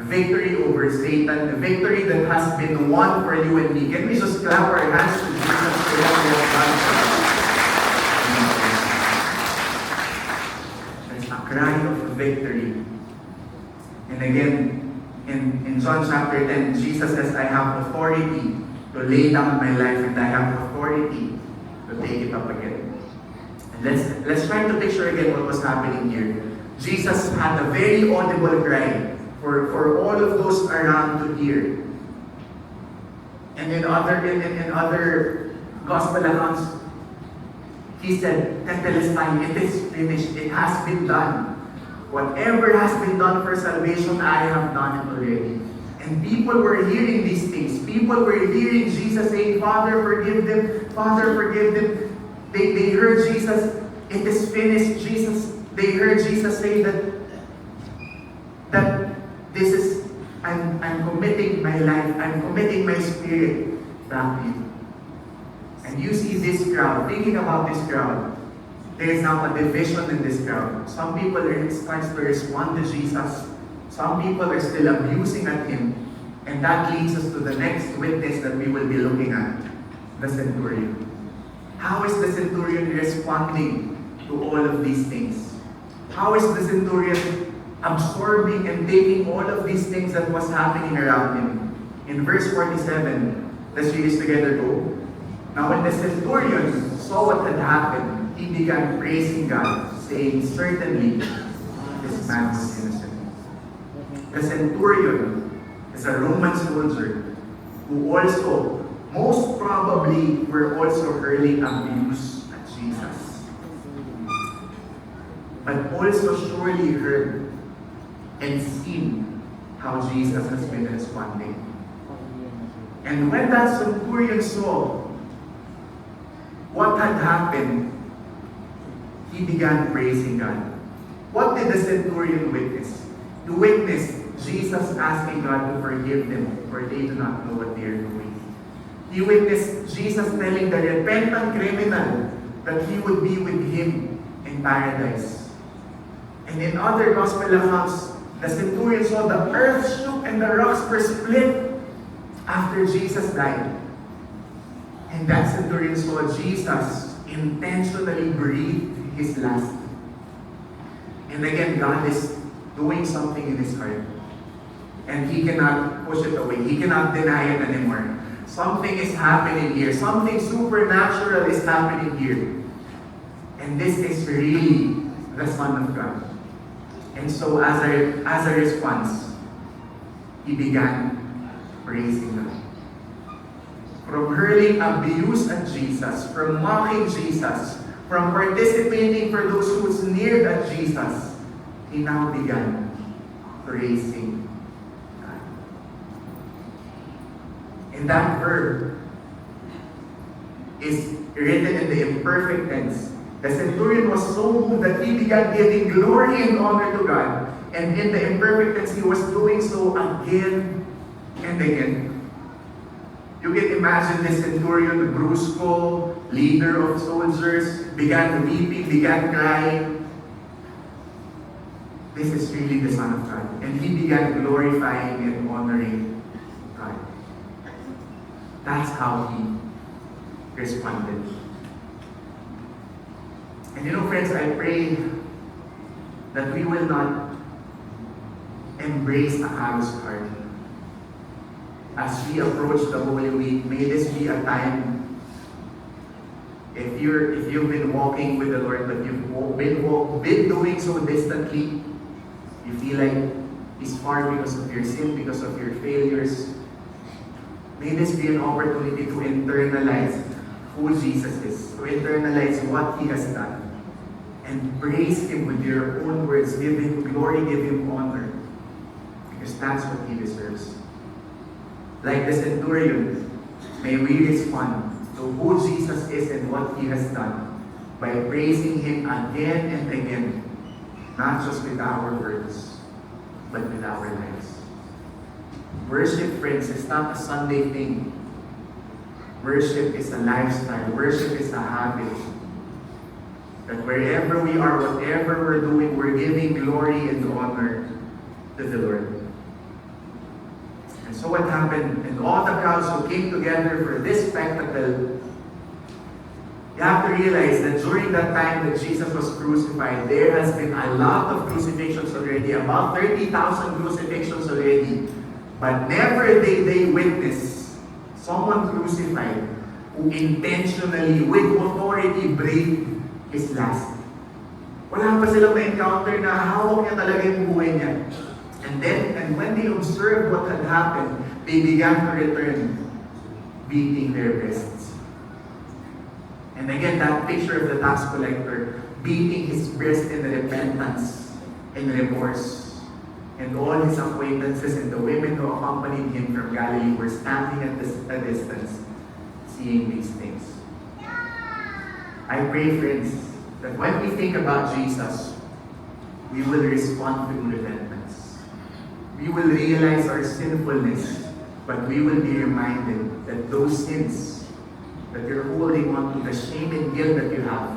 victory over Satan, the victory that has been won for you and me. Can we just clap our hands to Jesus for what he has done for us? There's a cry of victory. And again, in John chapter 10, Jesus says, I have authority to lay down my life and I have authority to take it up again. And let's try to picture again what was happening here. Jesus had a very audible cry for all of those around to hear. And in other gospel accounts, he said, Tetelestai, it is finished, it has been done. Whatever has been done for salvation, I have done it already. And people were hearing these things. People were hearing Jesus saying, Father, forgive them. Father, forgive them. They heard Jesus, it is finished. They heard Jesus say that this is, I'm committing my life, I'm committing my spirit back to you. And you see this crowd, thinking about this crowd, there is now a division in this crowd. Some people are starting to respond to Jesus. Some people are still abusing at him. And that leads us to the next witness that we will be looking at, the centurion. How is the centurion responding to all of these things? How is the centurion absorbing and taking all of these things that was happening around him? In verse 47, let's read this together, go. Now when the centurion saw what had happened, he began praising God, saying, certainly, this man was innocent. The centurion is a Roman soldier who also, most probably, were also hurling abuse at Jesus. But also surely heard and seen how Jesus has been responding. And when that centurion saw what had happened, he began praising God. What did the centurion witness? He witnessed Jesus asking God to forgive them, for they do not know what they are doing. He witnessed Jesus telling the repentant criminal that he would be with him in paradise. And in other gospel accounts, the centurion saw the earth shook and the rocks were split after Jesus died. And that centurion saw Jesus intentionally breathe his last. And again, God is doing something in his heart. And he cannot push it away. He cannot deny it anymore. Something is happening here. Something supernatural is happening here. And this is really the Son of God. And so as a response, he began praising God. From hurling abuse at Jesus, from mocking Jesus, from participating for those who sneered at Jesus, he now began praising God. And that verb is written in the imperfect tense. The centurion was so moved that he began giving glory and honor to God. And in the imperfect tense, he was doing so again and again. You can imagine the centurion, brusco, leader of soldiers, began weeping, began crying. This is really the Son of God. And he began glorifying and honoring God. That's how he responded. And you know, friends, I pray that we will not embrace a callous heart. As we approach the Holy Week, may this be a time, if you've been walking with the Lord, but you've been doing so distantly, you feel like He's far because of your sin, because of your failures, may this be an opportunity to internalize who Jesus is, to internalize what He has done, and praise Him with your own words, give Him glory, give Him honor, because that's what He deserves. Like the centurion, may we respond to who Jesus is and what He has done by praising Him again and again, not just with our words, but with our lives. Worship, friends, is not a Sunday thing. Worship is a lifestyle. Worship is a habit. That wherever we are, whatever we're doing, we're giving glory and honor to the Lord. And so what happened, and all the crowds who came together for this spectacle, you have to realize that during that time that Jesus was crucified, there has been a lot of crucifixions already, about 30,000 crucifixions already. But never did they witness someone crucified who intentionally, with authority, breathed his last. Wala pa silang na-encounter na hawak niya talaga yung buhay niya. And when they observed what had happened, they began to return, beating their breasts. And again, that picture of the tax collector beating his breast in repentance and remorse. And all his acquaintances and the women who accompanied him from Galilee were standing at a distance, seeing these things. I pray, friends, that when we think about Jesus, we will respond to repentance. We will realize our sinfulness, but we will be reminded that those sins that you're holding on to, the shame and guilt that you have,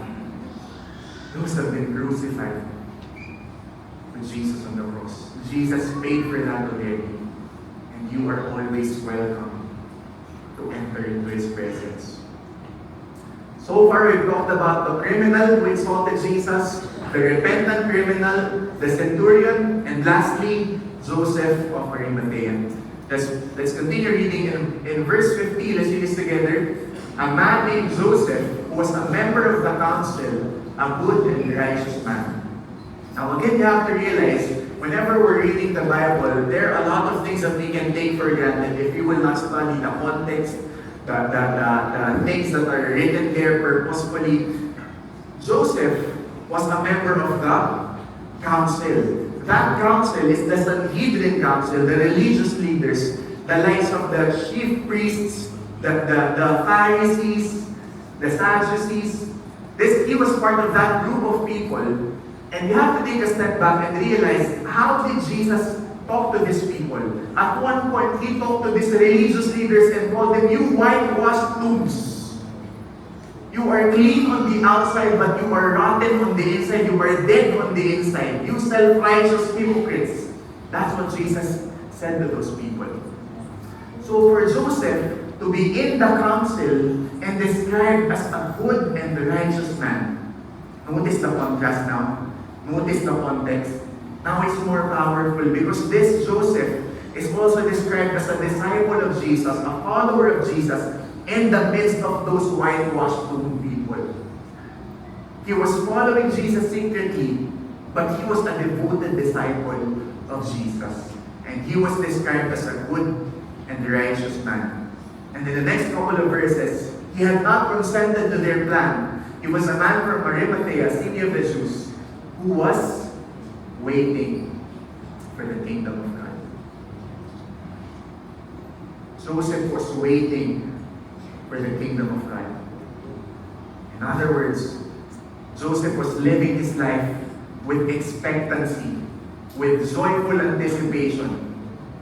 those have been crucified with Jesus on the cross. Jesus paid for that already, and you are always welcome to enter into His presence. So far, we've talked about the criminal who insulted Jesus, the repentant criminal, the centurion, and lastly, Joseph of Arimathea. Let's continue reading in verse 50. Let's read this together. A man named Joseph, who was a member of the council, a good and righteous man. Now again, you have to realize, whenever we're reading the Bible, there are a lot of things that we can take for granted if you will not study the context, the things that are written there purposefully. Joseph was a member of the council. That council is the Sanhedrin council, the religious leaders, the likes of the chief priests, the Pharisees, the Sadducees. He was part of that group of people. And you have to take a step back and realize, how did Jesus talk to these people? At one point, He talked to these religious leaders and called them, "You whitewashed tombs. You are clean on the outside, but you are rotten on the inside. You are dead on the inside. You self-righteous hypocrites." That's what Jesus said to those people. So for Joseph to be in the council and described as a good and righteous man, notice the contrast now. Notice the context. Now it's more powerful because this Joseph is also described as a disciple of Jesus, a follower of Jesus, in the midst of those whitewashed tomb people. He was following Jesus secretly, but he was a devoted disciple of Jesus. And he was described as a good and righteous man. And in the next couple of verses, he had not consented to their plan. He was a man from Arimathea, a city of the Jews, who was waiting for the kingdom of God. Joseph was waiting for the kingdom of God. In other words, Joseph was living his life with expectancy, with joyful anticipation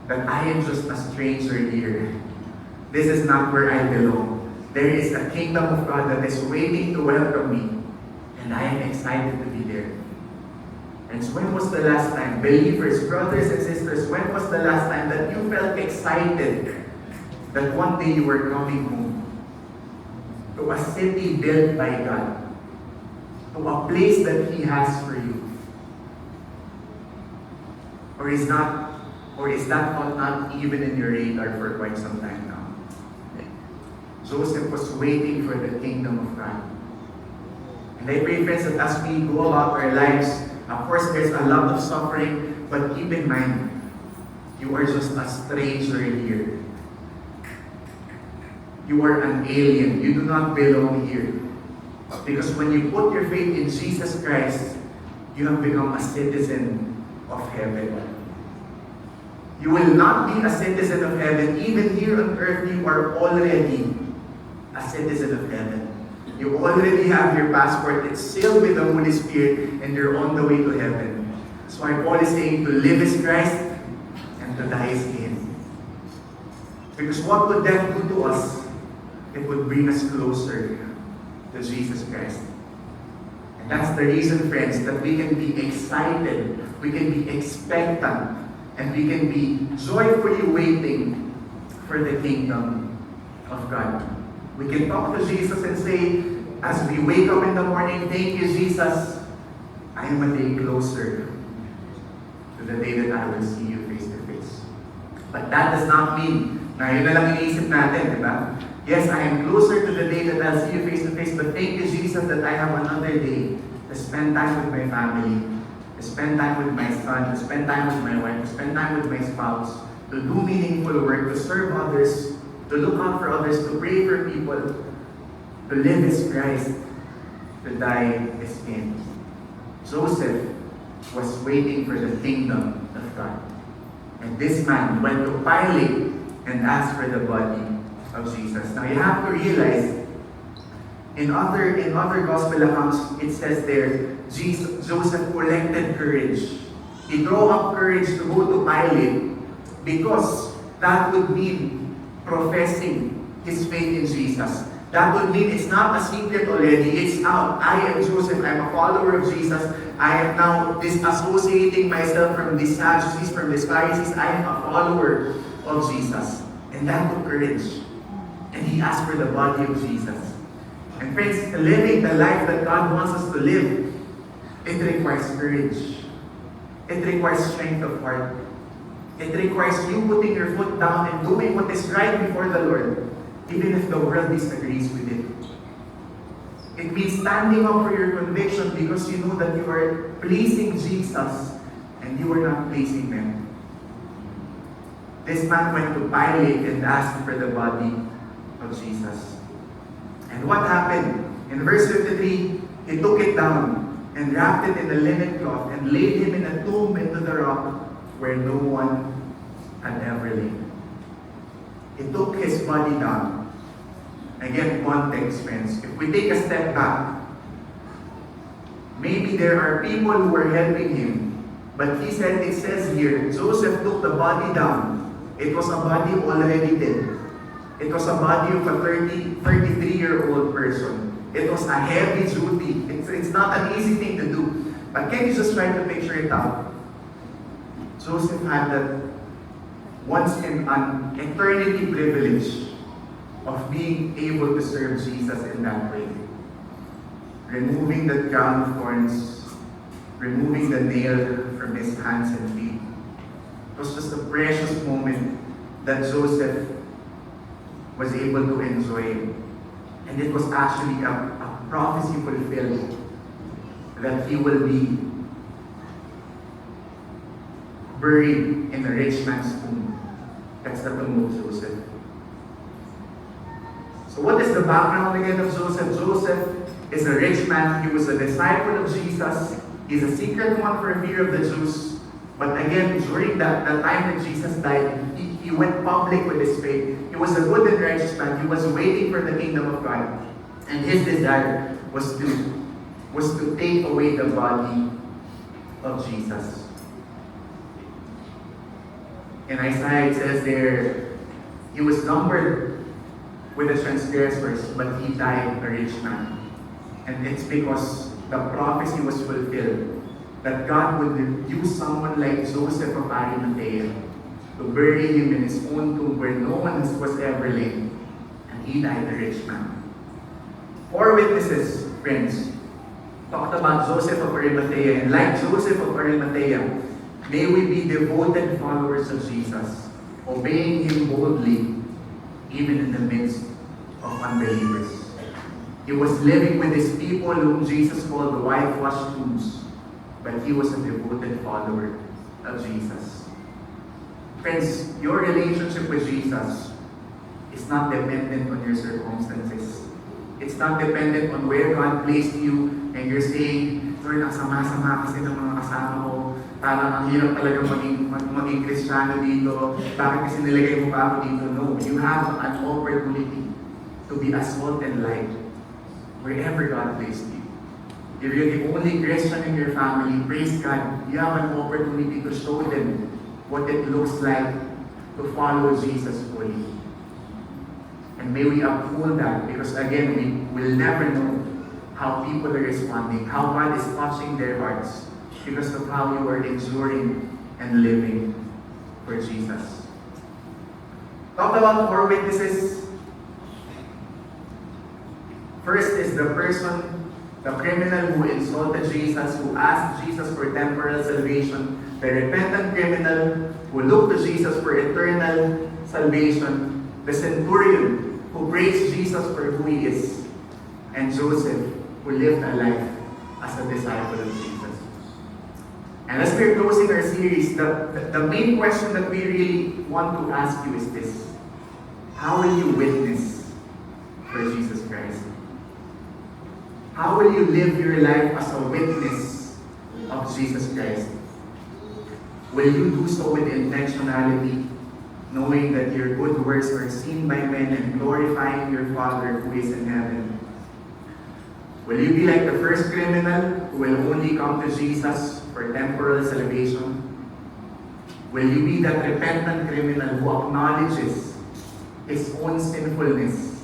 that I am just a stranger here. This is not where I belong. There is a kingdom of God that is waiting to welcome me, and I am excited to be there. And so when was the last time, believers, brothers and sisters, when was the last time that you felt excited that one day you were coming home to a city built by God, to a place that He has for you? Or is that thought not even in your radar for quite some time now? Joseph was waiting for the kingdom of God. And I pray, friends, that as we go about our lives, of course, there's a lot of suffering, but keep in mind, you are just a stranger here. You are an alien. You do not belong here. Because when you put your faith in Jesus Christ, you have become a citizen of heaven. You will not be a citizen of heaven. Even here on earth, you are already a citizen of heaven. You already have your passport. It's sealed with the Holy Spirit, and you're on the way to heaven. So our Paul is saying to live is Christ and to die is gain. Because what would death do to us? It would bring us closer to Jesus Christ. And that's the reason, friends, that we can be excited, we can be expectant, and we can be joyfully waiting for the kingdom of God. We can talk to Jesus and say, as we wake up in the morning, "Thank you, Jesus. I am a day closer to the day that I will see you face to face." But that does not mean na yun na lang iniisip natin, di ba? Yes, I am closer to the day that I'll see you face to face, but thank you, Jesus, that I have another day to spend time with my family, to spend time with my son, to spend time with my wife, to spend time with my spouse, to do meaningful work, to serve others, to look out for others, to pray for people, to live is Christ, to die is gain. Joseph was waiting for the kingdom of God. And this man went to Pilate and asked for the body of Jesus. Now you have to realize, in other gospel accounts, it says there, Joseph collected courage. He drew up courage to go to Pilate because that would mean professing his faith in Jesus. That would mean it's not a secret already, it's out. I am Joseph, I'm a follower of Jesus. I am now disassociating myself from the Sadducees, from the Pharisees. I am a follower of Jesus. And that took courage. And he asked for the body of Jesus. And friends, living the life that God wants us to live, it requires courage. It requires strength of heart. It requires you putting your foot down and doing what is right before the Lord, even if the world disagrees with it. It means standing up for your conviction because you know that you are pleasing Jesus and you are not pleasing them. This man went to Pilate and asked for the body of Jesus. And what happened? In verse 53, he took it down and wrapped it in a linen cloth and laid him in a tomb into the rock where no one had ever lain. He took his body down. Again, context, friends. If we take a step back, maybe there are people who were helping him, but it says here, Joseph took the body down. It was a body already dead. It was a body of a 33-year-old person. It was a heavy duty. It's not an easy thing to do. But can you just try to picture it out? Joseph had that once in an eternity privilege of being able to serve Jesus in that way. Removing the crown of thorns, removing the nail from his hands and feet. It was just a precious moment that Joseph was able to enjoy. And it was actually a prophecy fulfilled that he will be buried in a rich man's tomb. That's the tomb of Joseph. So what is the background again of Joseph? Joseph is a rich man. He was a disciple of Jesus. He's a secret one for fear of the Jews. But again, during that time that Jesus died, he went public with his faith. He was a good and righteous man. He was waiting for the kingdom of God. And his desire was to take away the body of Jesus. In Isaiah it says there, he was numbered with the transgressors, but he died a rich man. And it's because the prophecy was fulfilled that God would use someone like Joseph of Arimathea to bury him in his own tomb where no one was ever laid. And he died a rich man. 4 witnesses, friends, talked about Joseph of Arimathea. And like Joseph of Arimathea, may we be devoted followers of Jesus, obeying him boldly, even in the midst of unbelievers. He was living with his people whom Jesus called the whitewashed tombs, but he was a devoted follower of Jesus. Friends, your relationship with Jesus is not dependent on your circumstances. It's not dependent on where God placed you and you're saying, Lord, ang sama-sama kasi ng mga kasama ko. Parang ang hirap talaga maging Kristiyano dito. Bakit kasi nilagay mo pa ako dito? No, you have an opportunity to be a salt and light wherever God placed you. If you're the only Christian in your family, praise God, you have an opportunity to show them what it looks like to follow Jesus fully. And may we uphold that, because again, we will never know how people are responding, how God is touching their hearts because of how you are enduring and living for Jesus. Talked about 4 witnesses. First is the person, the criminal who insulted Jesus, who asked Jesus for temporal salvation, the repentant criminal who looked to Jesus for eternal salvation, the centurion who praised Jesus for who he is, and Joseph who lived a life as as a disciple of Jesus. And as we're closing our series, the main question that we really want to ask you is this: how will you witness for Jesus Christ? How will you live your life as a witness of Jesus Christ? Will you do so with intentionality, knowing that your good works are seen by men and glorifying your Father who is in heaven? Will you be like the first criminal who will only come to Jesus for temporal salvation? Will you be that repentant criminal who acknowledges his own sinfulness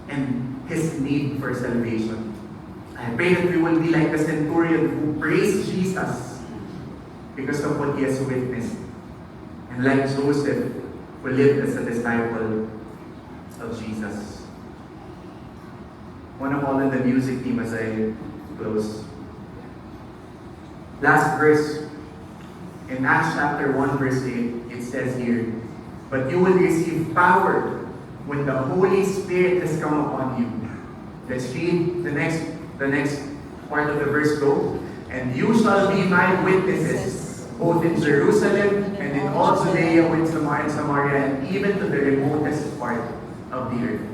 and his need for salvation? I pray that we will be like the centurion who praised Jesus because of what he has witnessed, and like Joseph, who lived as a disciple of Jesus. I want to call in the music team as I close. Last verse in Acts chapter 1 verse 8, it says here, "But you will receive power when the Holy Spirit has come upon you." Let's read the next part of the verse go. "And you shall be my witnesses, both in Jerusalem and in all Judea and Samaria, and even to the remotest part of the earth."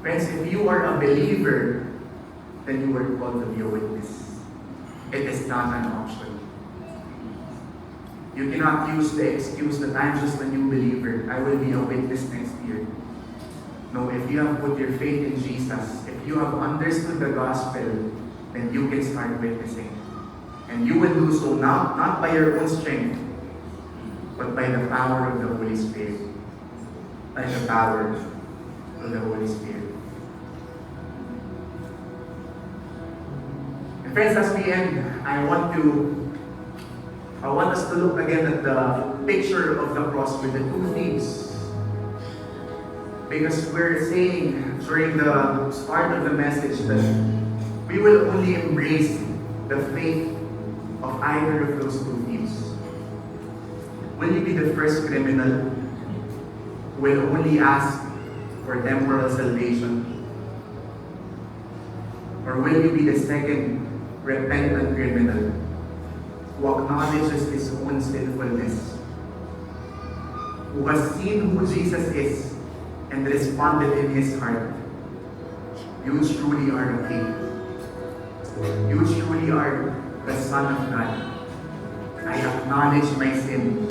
Friends, if you are a believer, then you are called to be a witness. It is not an option. You cannot use the excuse that I'm just a new believer, I will be a witness next year. No, if you have put your faith in Jesus, if you have understood the gospel, then you can start witnessing. And you will do so not by your own strength, but by the power of the Holy Spirit. By the power of the Holy Spirit. And friends, as we end, I want us to look again at the picture of the cross with the two thieves. Because we're saying during the start of the message that we will only embrace the faith of either of those two thieves. Will you be the first criminal who will only ask for temporal salvation? Or will you be the second repentant criminal who acknowledges his own sinfulness, who has seen who Jesus is and responded in his heart? You truly are a king. You truly are the Son of God. I acknowledge my sin.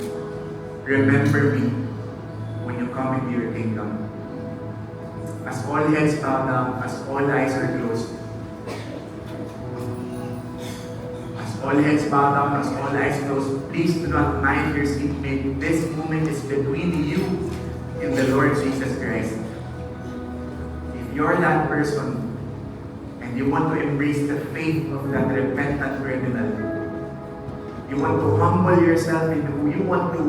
Remember me when you come into your kingdom. As all heads bow down, as all eyes are closed, as all heads bow down, as all eyes closed, please do not mind your seatmate. This moment is between you and the Lord Jesus Christ. If you're that person and you want to embrace the faith of that repentant criminal, you want to humble yourself and you want to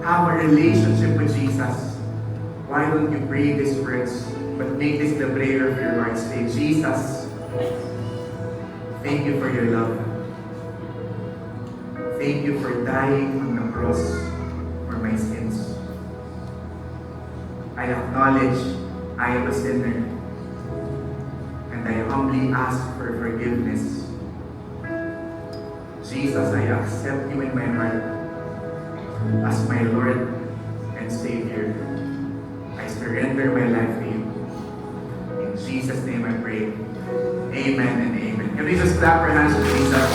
have a relationship with Jesus, why don't you pray these words, but make this the prayer of your heart. Say, "Jesus, thank you for your love. Thank you for dying on the cross for my sins. I acknowledge I am a sinner, and I humbly ask for forgiveness. Jesus, I accept you in my heart as my Lord and Savior. I surrender my life to you. In Jesus' name I pray. Amen and amen." Can we just clap our hands to Jesus?